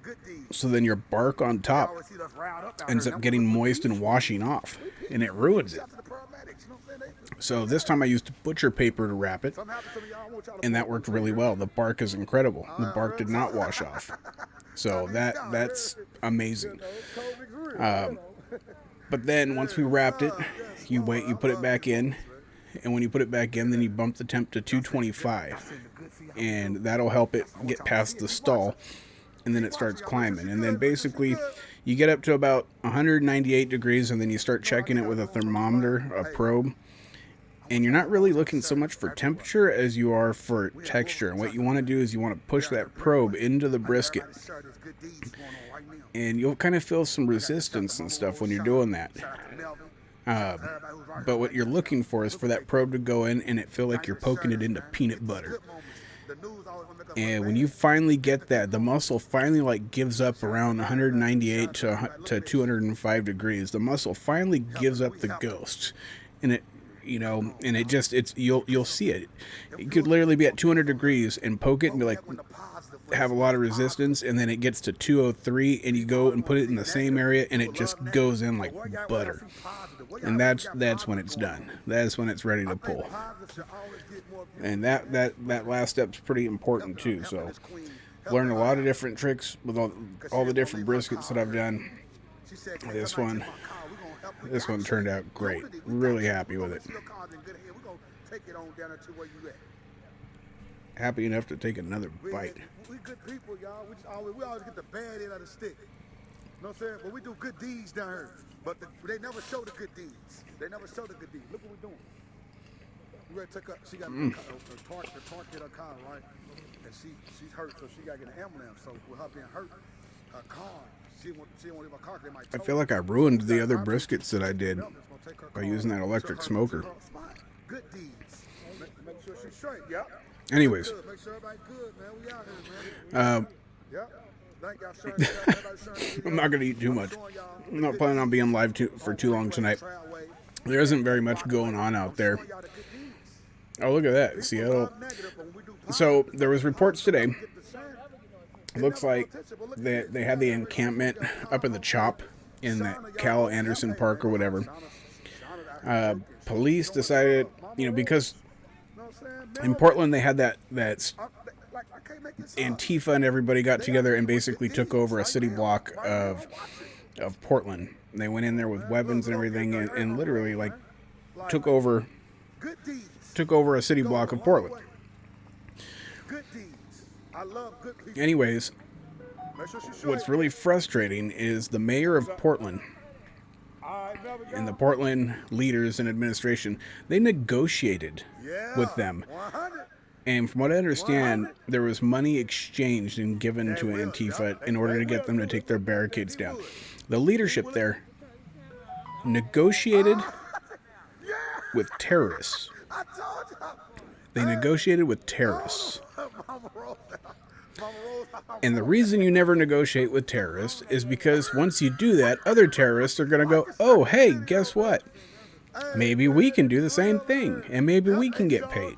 so then your bark on top ends up getting moist and washing off, and it ruins it. So this time I used butcher paper to wrap it, and that worked really well. The bark is incredible. The bark did not wash off. So that's amazing. But then once we wrapped it, you put it back in, and when you put it back in, then you bump the temp to 225, and that'll help it get past the stall, and then it starts climbing. And then basically you get up to about 198 degrees, and then you start checking it with a thermometer, a probe. And you're not really looking so much for temperature as you are for texture. And what you want to do is you want to push that probe into the brisket. And you'll kind of feel some resistance and stuff when you're doing that. But what you're looking for is for that probe to go in and it feel like you're poking it into peanut butter. And when you finally get that, the muscle finally like gives up around 198 to 205 degrees. The muscle finally gives up the ghost. And it, you know, and you'll see it. It could literally be at 200 degrees and poke it and be like, have a lot of resistance, and then it gets to 203 and you go and put it in the same area and it just goes in like butter. And that's when it's done. That's when it's ready to pull. And that last step's pretty important too. So learned a lot of different tricks with all the different briskets that I've done. This one turned out great. Really happy with it. Happy enough to take another bite. We good people, y'all. We always get the bad end of the stick. You know what I'm saying? But we do good deeds down here. But they never show the good deeds. They never show the good deeds. Look what we're doing. We ready to take up. She got the torque hit her car, right? And she's hurt, so she got to get an ambulance. So with her being hurt, her car. I feel like I ruined the other briskets that I did by using that electric smoker. Anyways, I'm not going to eat too much. I'm not planning on being live for too long tonight. There isn't very much going on out there. Oh, look at that, Seattle. So there was reports today. Looks like they had the encampment up in the CHOP in that Cal Anderson Park or whatever. Police decided, because in Portland they had that Antifa and everybody got together and basically took over a city block of Portland. They went in there with weapons and everything and literally like took over a city block of Portland. Anyways, what's really frustrating is the mayor of Portland and the Portland leaders and administration, they negotiated with them. And from what I understand, there was money exchanged and given to Antifa in order to get them to take their barricades down. The leadership there negotiated with terrorists. They negotiated with terrorists. And the reason you never negotiate with terrorists is because once you do that, other terrorists are going to go, oh, hey, guess what? Maybe we can do the same thing, and maybe we can get paid.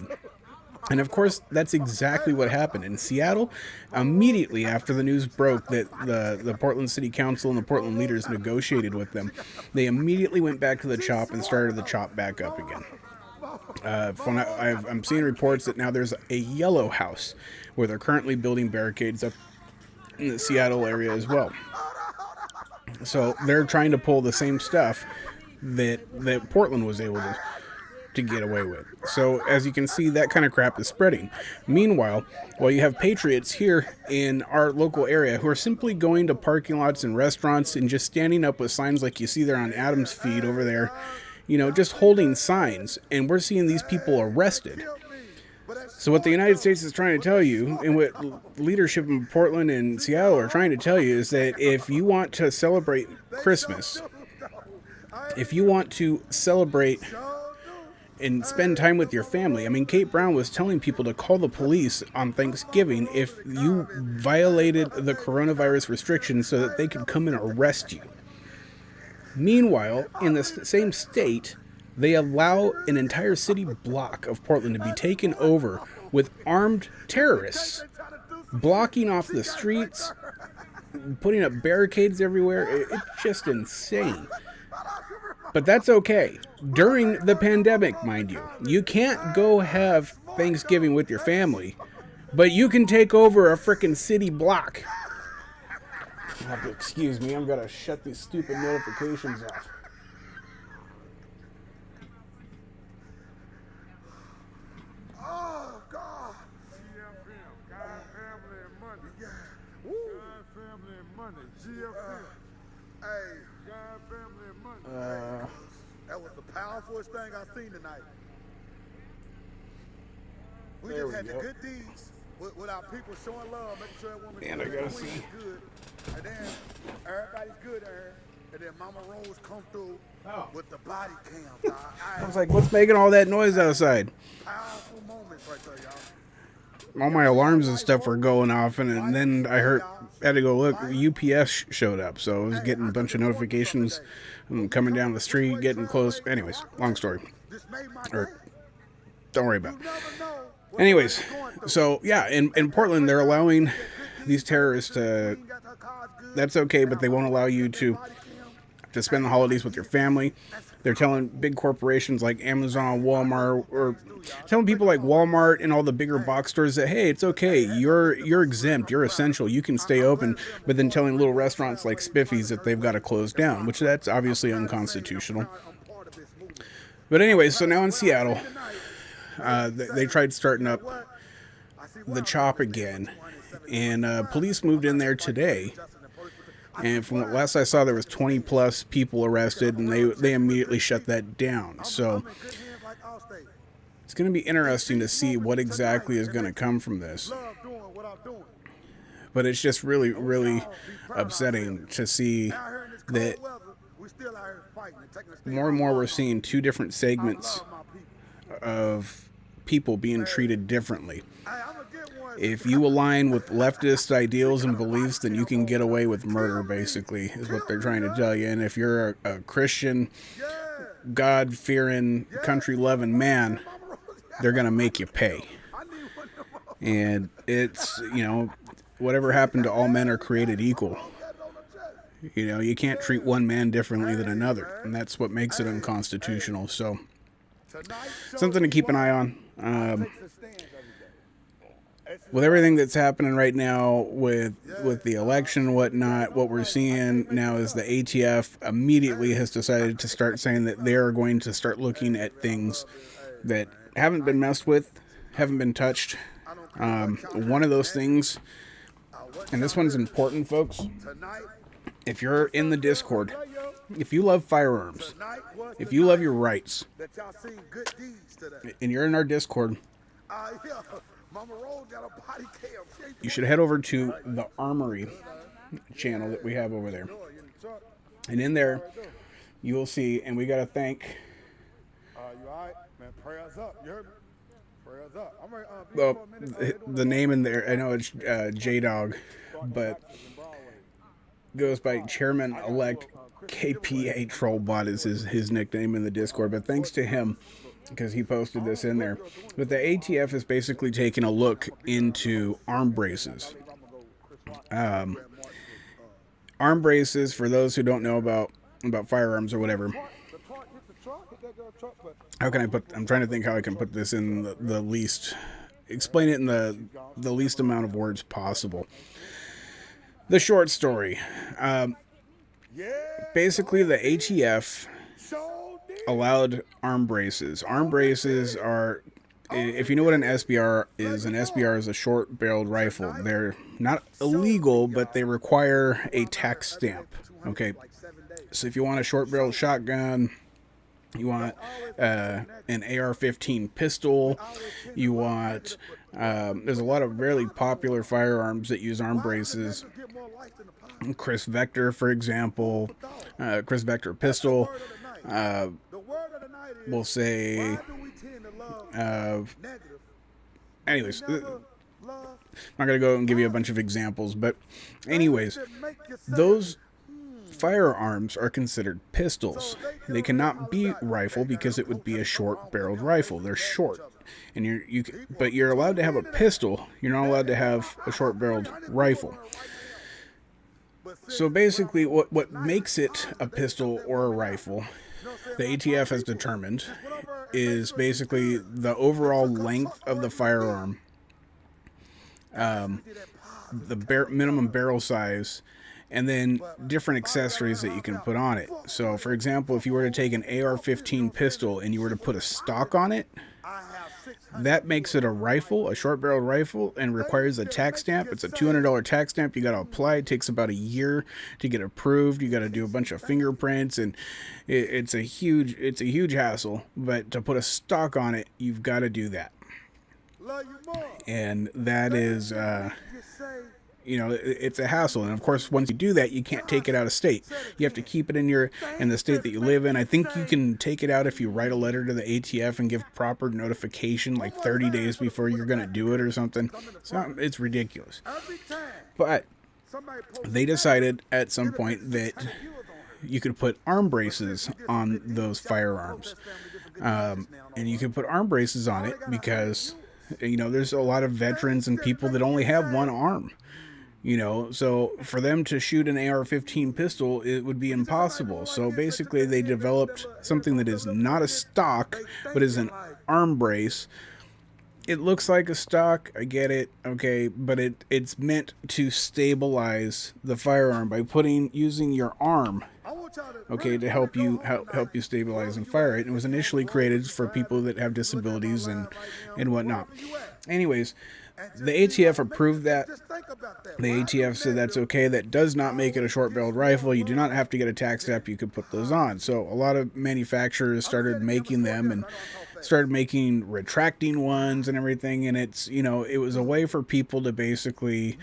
And of course, that's exactly what happened in Seattle. Immediately after the news broke that the Portland City Council and the Portland leaders negotiated with them, they immediately went back to the CHOP and started the CHOP back up again. I'm seeing reports that now there's a yellow house where they're currently building barricades up in the Seattle area as well. So they're trying to pull the same stuff that Portland was able to get away with. So as you can see, that kind of crap is spreading. Meanwhile, while you have patriots here in our local area who are simply going to parking lots and restaurants and just standing up with signs like you see there on Adam's feed over there, just holding signs, and we're seeing these people arrested. So what the United States is trying to tell you, and what leadership in Portland and Seattle are trying to tell you, is that if you want to celebrate Christmas, if you want to celebrate and spend time with your family, I mean, Kate Brown was telling people to call the police on Thanksgiving if you violated the coronavirus restrictions so that they could come and arrest you. Meanwhile, in the same state, they allow an entire city block of Portland to be taken over with armed terrorists, blocking off the streets, putting up barricades everywhere. It's just insane. But that's okay. During the pandemic, mind you. You can't go have Thanksgiving with your family, but you can take over a frickin' city block. You'll have to excuse me, I'm gonna shut these stupid notifications off. Oh, God. GFM, God, family, and money. Yeah. Woo. God, family, and money. GFM. Hey. God, family, and money. That was the powerfulest thing I've seen tonight. We There just we had go. the good deeds with our people showing love, making sure that woman And I gotta see. good. And then everybody's good at her. And then Mama Rose come through with the body cam. I was like, what's making all that noise outside? Powerful moments right there, y'all. All my alarms and stuff were going off, and then I had to go look. UPS showed up, so I was getting a bunch of notifications coming down the street, getting close. Anyways, long story. Or, don't worry about it. Anyways, so yeah, in Portland, they're allowing these terrorists to. That's okay, but they won't allow you to spend the holidays with your family. They're telling big corporations like Amazon, Walmart, or telling people like Walmart and all the bigger box stores that, hey, it's okay, you're exempt, you're essential, you can stay open, but then telling little restaurants like Spiffy's that they've got to close down, which that's obviously unconstitutional. But anyway, so now in Seattle, they tried starting up the CHOP again, and police moved in there today. And from what last I saw, there was 20 plus people arrested, and they immediately shut that down. So it's going to be interesting to see what exactly is going to come from this. But it's just really, really upsetting to see that more and more we're seeing two different segments of people being treated differently. If you align with leftist ideals and beliefs, then you can get away with murder, basically, is what they're trying to tell you. And if you're a Christian, God-fearing, country-loving man, they're going to make you pay. And it's, whatever happened to all men are created equal. You can't treat one man differently than another, and that's what makes it unconstitutional. So, something to keep an eye on. With everything that's happening right now with the election and whatnot, what we're seeing now is the ATF immediately has decided to start saying that they're going to start looking at things that haven't been messed with, haven't been touched. One of those things, and this one's important, folks, if you're in the Discord, if you love firearms, if you love your rights, and you're in our Discord, you should head over to the Armory channel that we have over there. And in there, you will see, and we got to thank... you all right? Man, prayers up. You heard me? Prayers up. Well, the name in there, I know it's J-Dog, but goes by Chairman-elect KPA Trollbot is his nickname in the Discord. But thanks to him, because he posted this in there. But the ATF is basically taking a look into arm braces. Arm braces, for those who don't know about firearms or whatever. How can I I'm trying to think how I can put this in the least, explain it in the least amount of words possible. The short story. Basically, the ATF allowed arm braces. Arm braces are, if you know what an SBR is a short-barreled rifle. They're not illegal, but they require a tax stamp. Okay, so if you want a short-barreled shotgun, you want an AR-15 pistol, you want, there's a lot of really popular firearms that use arm braces. Chris Vector, for example, Chris Vector pistol. The word of the night is, we'll say, why do we tend to love negative? anyways, We never love I'm not going to go and give you a bunch of examples, but anyways, things that make you say, those firearms are considered pistols. They cannot be rifle because it would be a short-barreled rifle. They're short, and but you're allowed to have a pistol. You're not allowed to have a short-barreled rifle. So basically, what makes it a pistol or a rifle, the ATF has determined, is basically the overall length of the firearm, the minimum barrel size, and then different accessories that you can put on it. So, for example, if you were to take an AR-15 pistol and you were to put a stock on it, that makes it a rifle, a short-barreled rifle, and requires a tax stamp. It's a $200 tax stamp. You got to apply. It takes about a year to get approved. You got to do a bunch of fingerprints, and it's a huge hassle. But to put a stock on it, you've got to do that. And that is, it's a hassle. And of course, once you do that, you can't take it out of state. You have to keep it in the state that you live in. I think you can take it out if you write a letter to the ATF and give proper notification, like 30 days before you're going to do it or something. So it's ridiculous. But they decided at some point that you could put arm braces on those firearms. And you can put arm braces on it because, there's a lot of veterans and people that only have one arm. So for them to shoot an AR-15 pistol, it would be impossible. So basically they developed something that is not a stock, but is an arm brace. It looks like a stock, I get it, okay, but it's meant to stabilize the firearm by using your arm, okay, to help you stabilize and fire it. And it was initially created for people that have disabilities and whatnot. Anyways, the ATF approved that. The ATF said that's okay. That does not make it a short-barreled rifle. You do not have to get a tax stamp. You could put those on. So a lot of manufacturers started making them and started making retracting ones and everything. And it's, it was a way for people to basically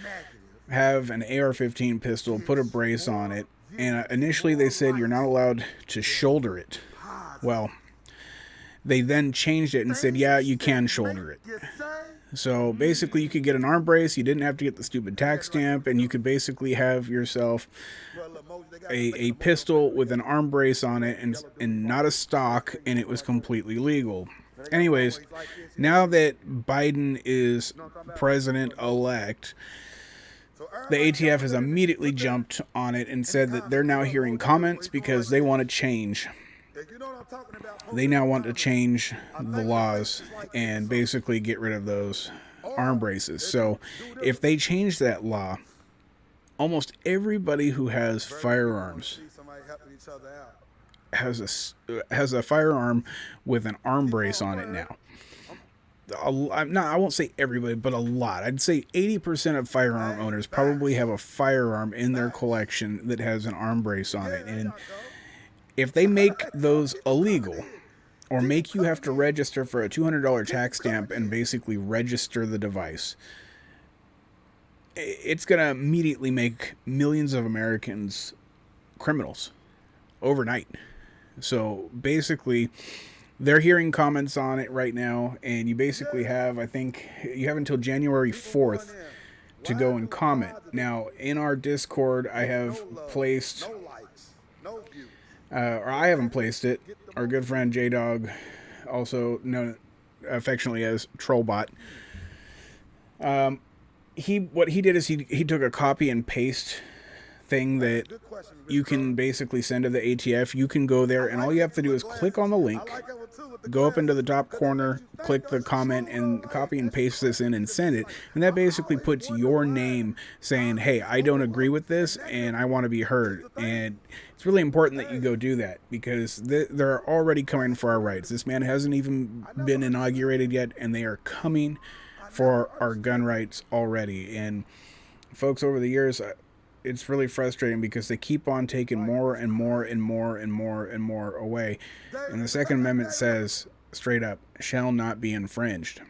have an AR-15 pistol, put a brace on it. And initially they said you're not allowed to shoulder it. Well, they then changed it and said, yeah, you can shoulder it. So basically you could get an arm brace, you didn't have to get the stupid tax stamp, and you could basically have yourself a pistol with an arm brace on it and not a stock, and it was completely legal. Anyways, now that Biden is president-elect, the ATF has immediately jumped on it and said that they're now hearing comments because they want to change. They now want to change the laws and basically get rid of those arm braces. So if they change that law, almost everybody who has firearms has a firearm with an arm brace on it now. I won't say everybody, but a lot. I'd say 80% of firearm owners probably have a firearm in their collection that has an arm brace on it. And if they make those illegal, or make you have to register for a $200 tax stamp and basically register the device, it's going to immediately make millions of Americans criminals overnight. So basically, they're hearing comments on it right now, and you basically have, I think, you have until January 4th to go and comment. Now, in our Discord, I have placed, or I haven't placed it, our good friend J-Dog, also known affectionately as Trollbot, what he did is he took a copy and paste thing that you can basically send to the ATF. You can go there, and all you have to do is click on the link, go up into the top corner, click the comment, and copy and paste this in and send it. And that basically puts your name saying, hey, I don't agree with this, and I want to be heard. And it's really important that you go do that, because they're already coming for our rights. This man hasn't even been inaugurated yet, and they are coming for our gun rights already. And folks, over the years, it's really frustrating because they keep on taking more and more and more and more and more away. And the Second Amendment says, straight up, shall not be infringed.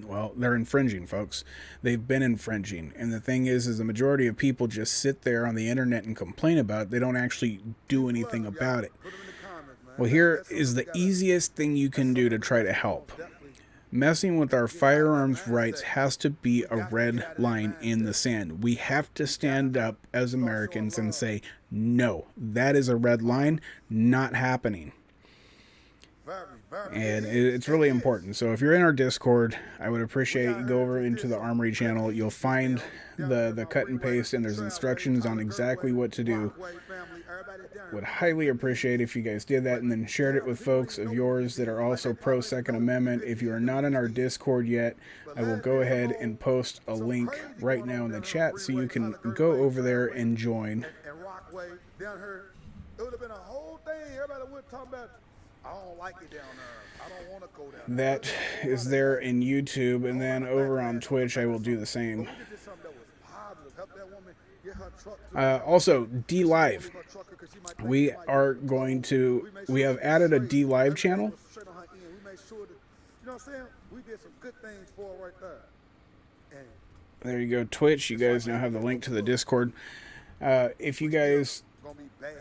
Well, they're infringing, folks. They've been infringing. And the thing is the majority of people just sit there on the internet and complain about it. They don't actually do anything about it. Well, here is the easiest thing you can do to try to help. Messing with our firearms rights has to be a red line in the sand. We have to stand up as Americans and say, no, that is a red line, not happening. And it's really important. So if you're in our Discord, I would appreciate you go over into the Armory channel. You'll find the cut and paste, and there's instructions on exactly what to do. Would highly appreciate if you guys did that and then shared it with folks of yours that are also pro Second Amendment. If you are not in our Discord yet, I will go ahead and post a link right now in the chat so you can go over there and join. And Rockway down here, it would have been a whole thing. Everybody would talk about, I don't like it down there. I don't want to go down there. That is there in YouTube, and then over on Twitch, I will do the same. We did something that was positive. Help that woman get her truck to Also, D Live. We are going to, we have added a D Live channel. straight on her end. We made sure that, you know what I'm saying? We did some good things for her right there. And There you go, Twitch. You guys now have the link to the Discord. If you guys, gonna be bad.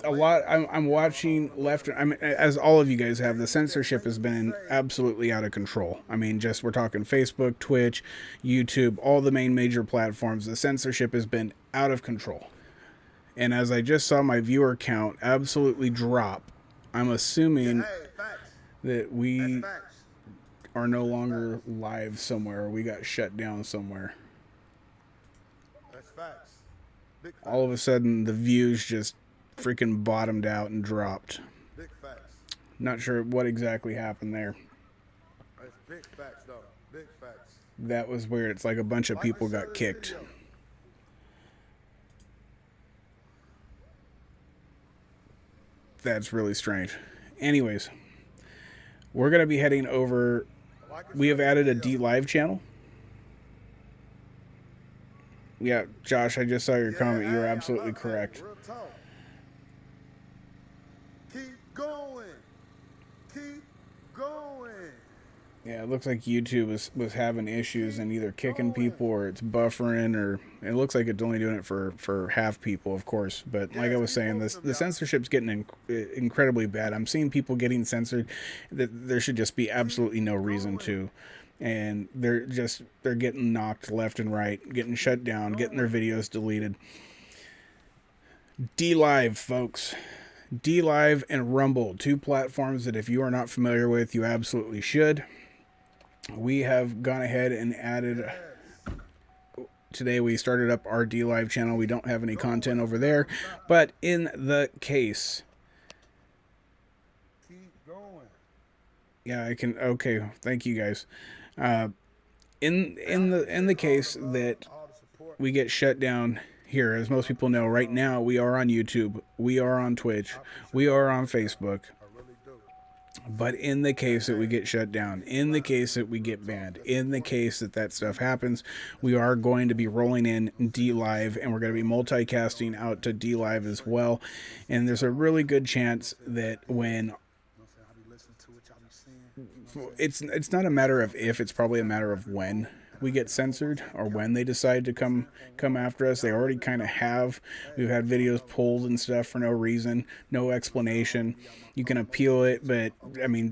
I'm watching left. As all of you guys have, the censorship has been absolutely out of control. I mean, we're talking Facebook, Twitch, YouTube, all the main major platforms. The censorship has been out of control. And as I just saw my viewer count absolutely drop, I'm assuming Hey, facts. that we Facts. are no longer live somewhere, or we got shut down somewhere. That's facts. Big facts. All of a sudden, the views just freaking bottomed out and dropped. Big facts. Not sure what exactly happened there. That's big facts, though. Big facts. That was weird. It's like a bunch of people got kicked. That's really strange. Anyways, we're going to be heading over. We have added a D Live channel. Yeah, Josh, I just saw your comment. You were absolutely correct. Real talk. Keep going. Keep going. Yeah, it looks like YouTube was having issues and either kicking people or it's buffering, or it looks like it's only doing it for half people, of course. But like I was saying, the censorship's getting incredibly bad. I'm seeing people getting censored that there should just be absolutely no reason to. And they're getting knocked left and right, getting shut down, getting their videos deleted. D Live, folks. D Live and Rumble, two platforms that if you are not familiar with, you absolutely should. We have gone ahead and added, today we started up our D Live channel. We don't have any content over there, but in the case, Keep going. yeah, I can, okay, thank you guys. In the case that All the support. we get shut down here, as most people know, right now we are on YouTube, we are on Twitch, we are on Facebook. I really do. But in the case that we get shut down, in the case that we get banned, in the case that stuff happens, we are going to be rolling in D Live, and we're going to be multicasting out to D Live as well. And there's a really good chance that when You know what I'm saying? I be listening to what y'all be saying. it's not a matter of if, it's probably a matter of when we get censored or when they decide to come after us. They already kind of have. We've had videos pulled and stuff for no reason, no explanation. You can appeal it, but I mean,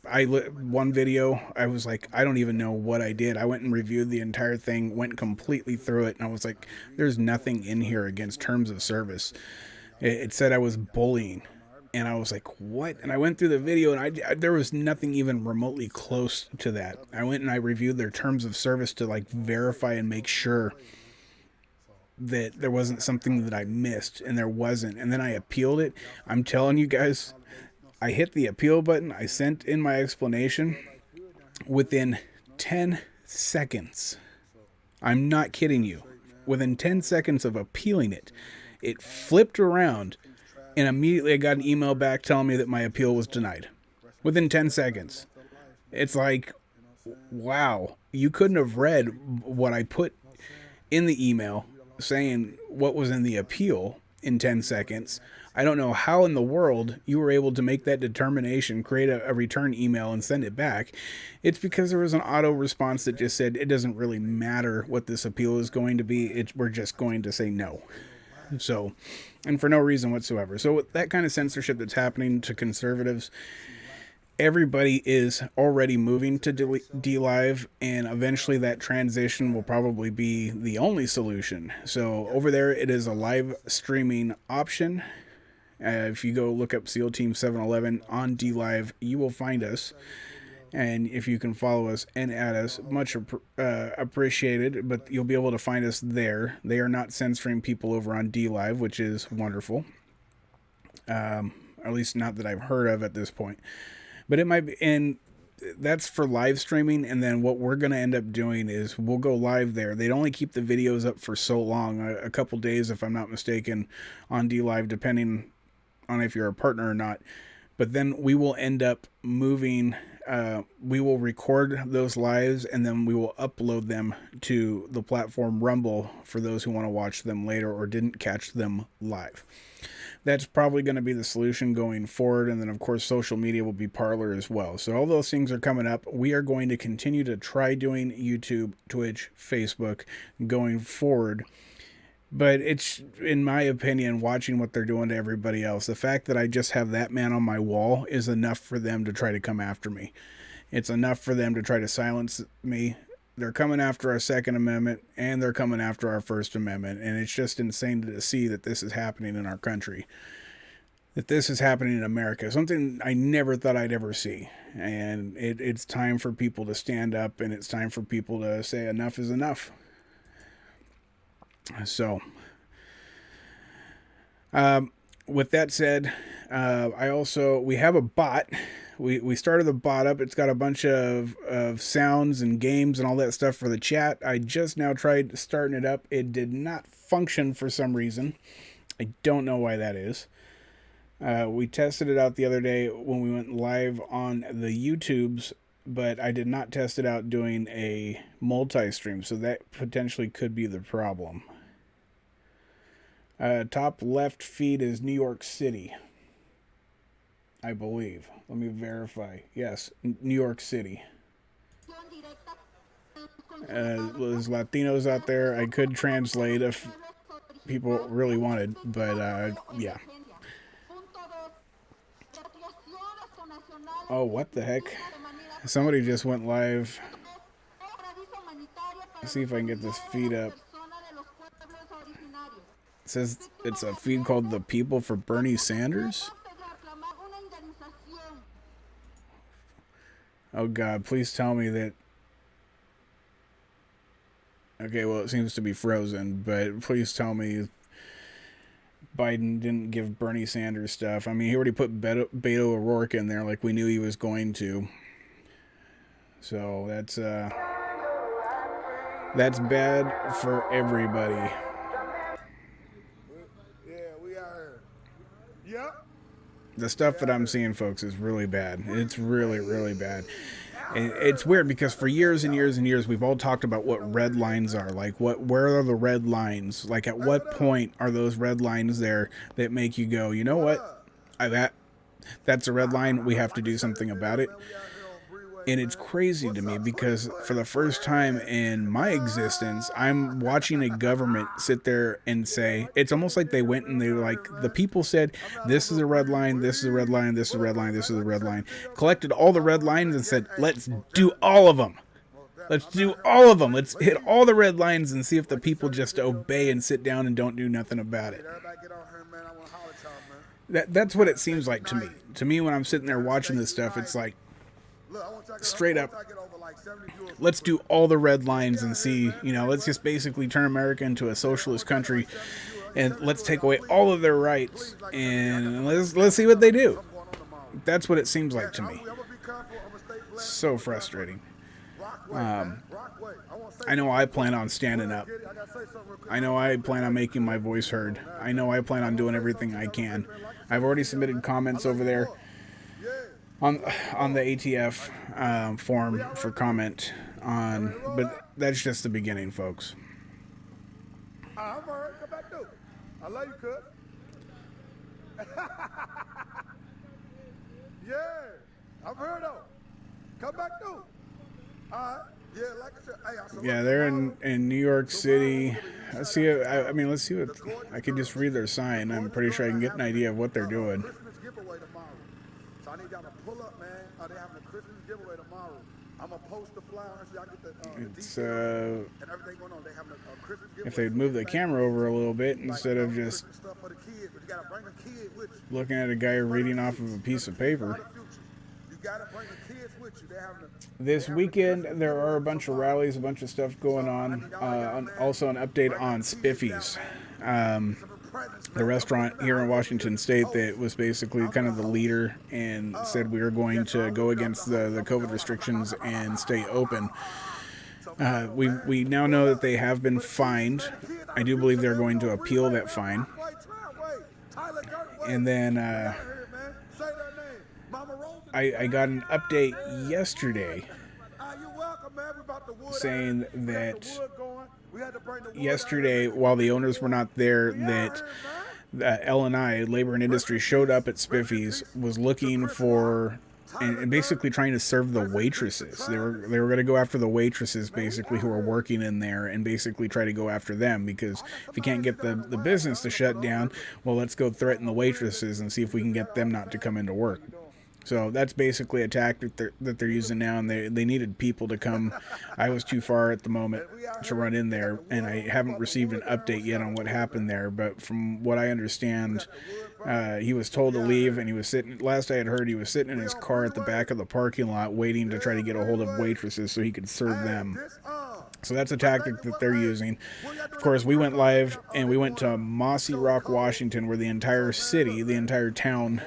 one video, I was like, I don't even know what I did. I went and reviewed the entire thing, went completely through it, and I was like, there's nothing in here against terms of service. It said I was bullying. And I was like, what? And I went through the video, and there was nothing even remotely close to that. I went and I reviewed their terms of service to like verify and make sure that there wasn't something that I missed, and there wasn't. And then I appealed it. I'm telling you guys, I hit the appeal button. I sent in my explanation within 10 seconds. I'm not kidding you. Within 10 seconds of appealing it, it flipped around. And immediately I got an email back telling me that my appeal was denied. Within 10 seconds. It's like, wow. You couldn't have read what I put in the email saying what was in the appeal in 10 seconds. I don't know how in the world you were able to make that determination, create a return email and send it back. It's because there was an auto response that just said it doesn't really matter what this appeal is going to be. We're just going to say no. So, and for no reason whatsoever. So with that kind of censorship that's happening to conservatives, everybody is already moving to DLive, and eventually that transition will probably be the only solution. So over there, it is a live streaming option. If you go look up SEAL Team 711 on DLive, you will find us. And if you can follow us and add us, much appreciated, but you'll be able to find us there. They are not censoring people over on DLive, which is wonderful. At least not that I've heard of at this point. But it might be, and that's for live streaming. And then what we're going to end up doing is we'll go live there. They'd only keep the videos up for so long, a couple days, if I'm not mistaken, on DLive, depending on if you're a partner or not. But then we will end up moving, we will record those lives, and then we will upload them to the platform Rumble for those who want to watch them later or didn't catch them live. That's probably going to be the solution going forward. And then, of course, social media will be Parler as well. So all those things are coming up. We are going to continue to try doing YouTube, Twitch, Facebook going forward. But it's, in my opinion, watching what they're doing to everybody else, the fact that I just have that man on my wall is enough for them to try to come after me. It's enough for them to try to silence me. They're coming after our Second Amendment, and they're coming after our First Amendment. And it's just insane to see that this is happening in our country. That this is happening in America. Something I never thought I'd ever see. And it's time for people to stand up, and it's time for people to say enough is enough. So, with that said, we have a bot. We started the bot up. It's got a bunch of sounds and games and all that stuff for the chat. I just now tried starting it up. It did not function for some reason. I don't know why that is. We tested it out the other day when we went live on the YouTubes, but I did not test it out doing a multi-stream, so that potentially could be the problem. Top left feed is New York City, I believe. Let me verify. Yes, New York City. There's Latinos out there. I could translate if people really wanted, but yeah. Oh, what the heck? Somebody just went live. Let's see if I can get this feed up. It says it's a feed called The People for Bernie Sanders. Oh God, please tell me that. Okay, well, it seems to be frozen, but please tell me Biden didn't give Bernie Sanders stuff. I mean, he already put Beto O'Rourke in there like we knew he was going to. So that's bad for everybody. Yeah, we are here. Yep. The stuff that I'm seeing, folks, is really bad. It's really, really bad. And it's weird because for years and years and years, we've all talked about what red lines are. Like, where are the red lines? Like, at what point are those red lines there that make you go, you know what? That's a red line. We have to do something about it. And it's crazy to me because for the first time in my existence, I'm watching a government sit there and say, it's almost like they went and they were like, the people said, this is a red line, this is a red line, this is a red line, this is a red line. Collected all the red lines and said, let's do all of them. Let's do all of them. Let's hit all the red lines and see if the people just obey and sit down and don't do nothing about it. That's what it seems like to me. To me, when I'm sitting there watching this stuff, it's like, straight up, let's do all the red lines and see, let's just basically turn America into a socialist country and let's take away all of their rights and let's see what they do. That's what it seems like to me. So frustrating. I know I plan on standing up. I know I plan on making my voice heard. I know I plan on doing everything I can. I've already submitted comments over there on the ATF form for comment on, but that's just the beginning, folks. I'm all right. Come back through. I love you, cuz. Yeah, I'm here though. Come back through. All right. Yeah, like I said, hey, I said, Yeah, look, they're tomorrow, in New York City. tomorrow, Let's see. I mean, let's see what I could just read their sign. I'm pretty sure I can get an idea of what they're doing. Christmas giveaway tomorrow. So I need y'all to pull up, man. They're having a Christmas giveaway tomorrow. I'm gonna post the flyer so y'all get the It's details and everything going on. They having a Christmas giveaway. if they'd move the camera over a little bit instead of just Christmas stuff for the kids, but you gotta bring a kid with you. looking at a guy reading off of a piece of paper. You gotta bring the kids with you. They're having This weekend, there are a bunch of rallies, a bunch of stuff going on. Also, an update on Spiffy's, the restaurant here in Washington State that was basically kind of the leader and said we were going to go against the COVID restrictions and stay open. We now know that they have been fined. I do believe they're going to appeal that fine. And then I got an update yesterday saying that yesterday, while the owners were not there, that L&I, Labor and Industry, showed up at Spiffy's, was looking for and basically trying to serve the waitresses. They were going to go after the waitresses, basically, who are working in there, and basically try to go after them, because if you can't get the business to shut down, well, let's go threaten the waitresses and see if we can get them not to come into work. So that's basically a tactic that they're using now, and they needed people to come. I was too far at the moment to run in there, and I haven't received an update yet on what happened there. But from what I understand, he was told to leave, and he was sitting. Last I had heard, he was sitting in his car at the back of the parking lot, waiting to try to get a hold of waitresses so he could serve them. So that's a tactic that they're using. Of course, we went live, and we went to Mossy Rock, Washington, where the entire city, the entire town,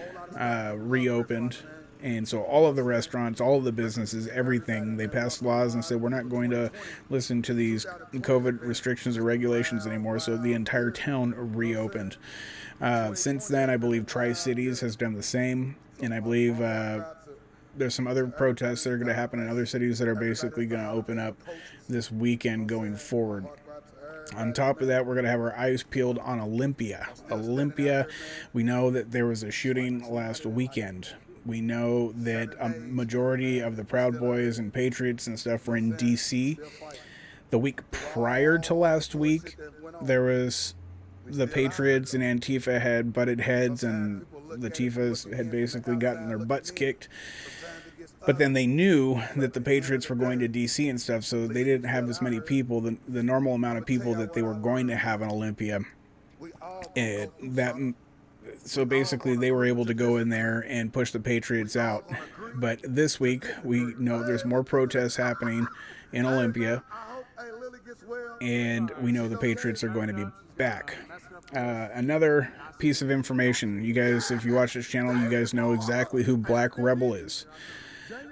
reopened. And so all of the restaurants, all of the businesses, everything, they passed laws and said we're not going to listen to these COVID restrictions or regulations anymore. So the entire town reopened. Since then, I believe Tri-Cities has done the same, and I believe there's some other protests that are going to happen in other cities that are basically going to open up this weekend going forward. On top of that, we're going to have our eyes peeled on Olympia. We know that there was a shooting last weekend. We know that a majority of the Proud Boys and Patriots and stuff were in D.C. The week prior to last week, there was the Patriots and Antifa had butted heads, and the Tifas had basically gotten their butts kicked. But then they knew that the Patriots were going to D.C. and stuff, so they didn't have as many people, the normal amount of people that they were going to have in Olympia. So basically, they were able to go in there and push the Patriots out. But this week, we know there's more protests happening in Olympia, and we know the Patriots are going to be back. Another piece of information, you guys, if you watch this channel, you guys know exactly who Black Rebel is.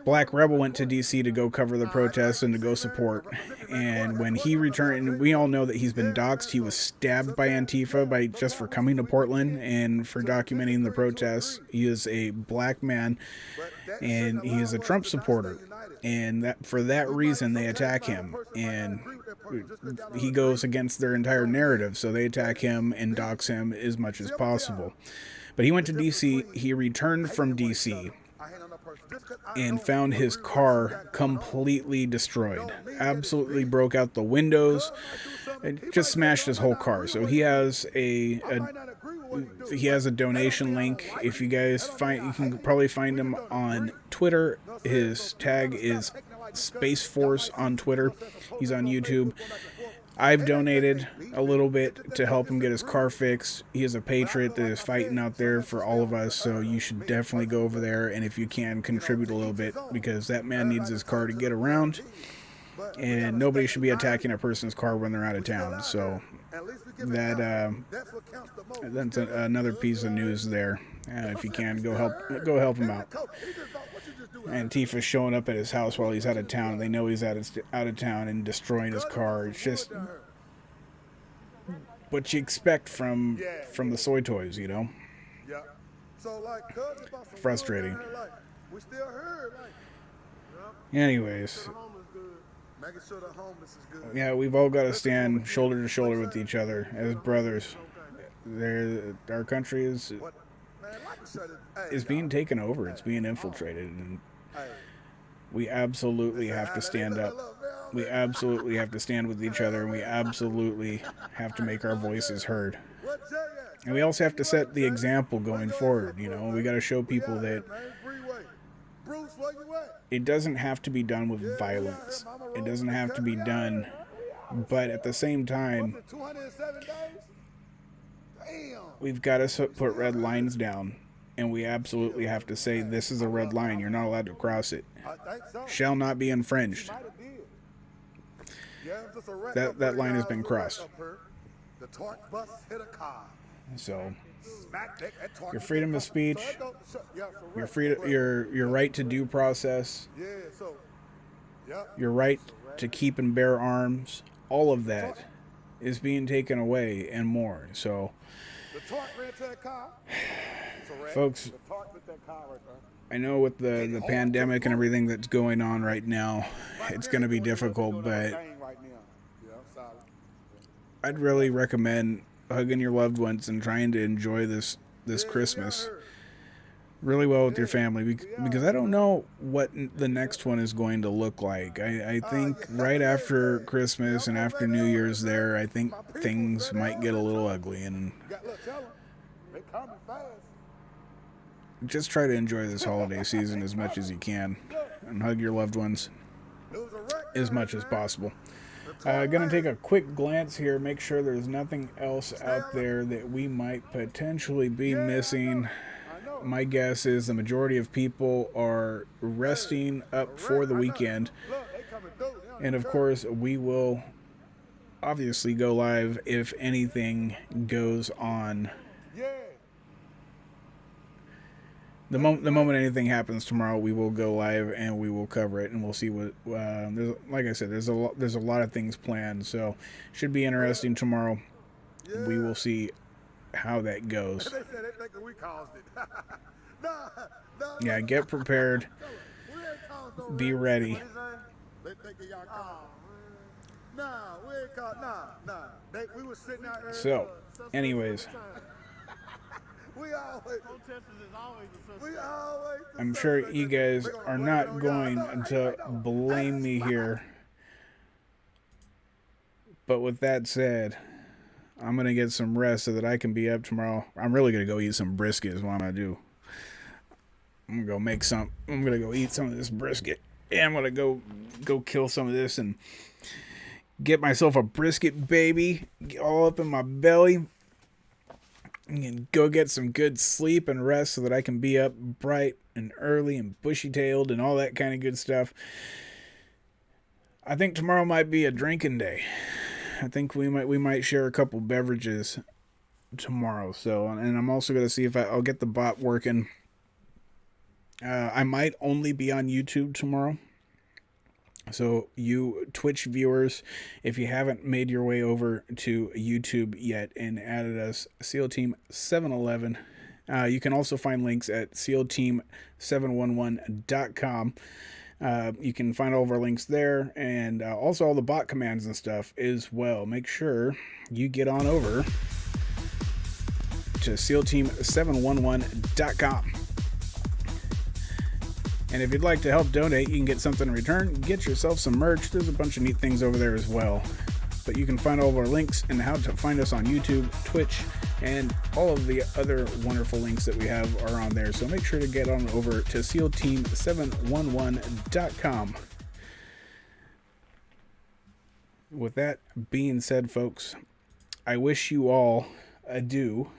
Black Rebel went to D.C. to go cover the protests and to go support. And when he returned, we all know that he's been doxxed. He was stabbed by Antifa just for coming to Portland and for documenting the protests. He is a black man, and he is a Trump supporter. And for that reason, they attack him. And he goes against their entire narrative, so they attack him and dox him as much as possible. But he went to D.C. He returned from D.C. and found his car completely destroyed. Absolutely broke out the windows and just smashed his whole car. So he has a donation link. If you guys you can probably find him on Twitter. His tag is Space Force on Twitter. He's on YouTube. I've donated a little bit to help him get his car fixed. He is a patriot that is fighting out there for all of us, so you should definitely go over there, and if you can, contribute a little bit, because that man needs his car to get around, and nobody should be attacking a person's car when they're out of town. So that's another piece of news there. If you can, go help him out. Antifa showing up at his house while he's out of town. They know he's out of town and destroying his car. It's just what you expect from the soy toys, you know. Yeah. So Frustrating. We still heard, Anyways. making sure the homeless is good. Yeah, we've all got to stand shoulder to shoulder with each other as brothers. Our country is being taken over. It's being infiltrated, and we absolutely have to stand up. we absolutely have to stand with each other, and we absolutely have to make our voices heard. And we also have to set the example going forward. You know, we got to show people that it doesn't have to be done with violence. It doesn't have to be done, but at the same time, we've got to put red lines down, and we absolutely have to say this is a red line. You're not allowed to cross it. Shall not be infringed. That line has been crossed. So, your freedom of speech, your right to due process, your right to keep and bear arms, all of that is being taken away and more. So, folks, I know with the pandemic and everything that's going on right now, it's going to be difficult, but I'd really recommend hugging your loved ones and trying to enjoy this Christmas really well with your family, because I don't know what the next one is going to look like. I think right after Christmas and after New Year's there, I think things might get a little ugly, and just try to enjoy this holiday season as much as you can and hug your loved ones as much as possible. Gonna take a quick glance here, make sure there's nothing else out there that we might potentially be missing. My guess is the majority of people are resting up for the weekend. And of course, we will obviously go live if anything goes on. The moment anything happens tomorrow, we will go live and we will cover it, and we'll see what. Like I said, there's a lot of things planned, so should be interesting tomorrow. We will see how that goes. Yeah, get prepared. Be ready. So, anyways. I'm sure you guys are not going to blame me here. But with that said, I'm going to get some rest so that I can be up tomorrow. I'm really going to go eat some brisket is what I'm going to do. I'm going to go eat some of this brisket. Yeah, I'm going to go kill some of this and get myself a brisket, baby. All up in my belly. And go get some good sleep and rest so that I can be up bright and early and bushy-tailed and all that kind of good stuff. I think tomorrow might be a drinking day. I think we might share a couple beverages tomorrow. So, and I'm also going to see if I'll get the bot working. I might only be on YouTube tomorrow. So you Twitch viewers, if you haven't made your way over to YouTube yet and added us, SEAL Team 711, you can also find links at SEALteam711.com. You can find all of our links there, and also all the bot commands and stuff as well. Make sure you get on over to SEALteam711.com. And if you'd like to help donate, you can get something in return. Get yourself some merch. There's a bunch of neat things over there as well. But you can find all of our links and how to find us on YouTube, Twitch, and all of the other wonderful links that we have are on there. So make sure to get on over to SEALteam711.com. With that being said, folks, I wish you all adieu.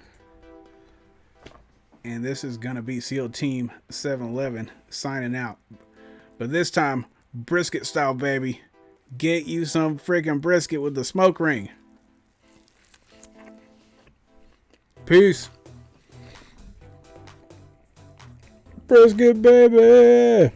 And this is going to be SEAL Team 711 signing out. But this time, brisket style, baby. Get you some freaking brisket with the smoke ring. Peace. Brisket, baby.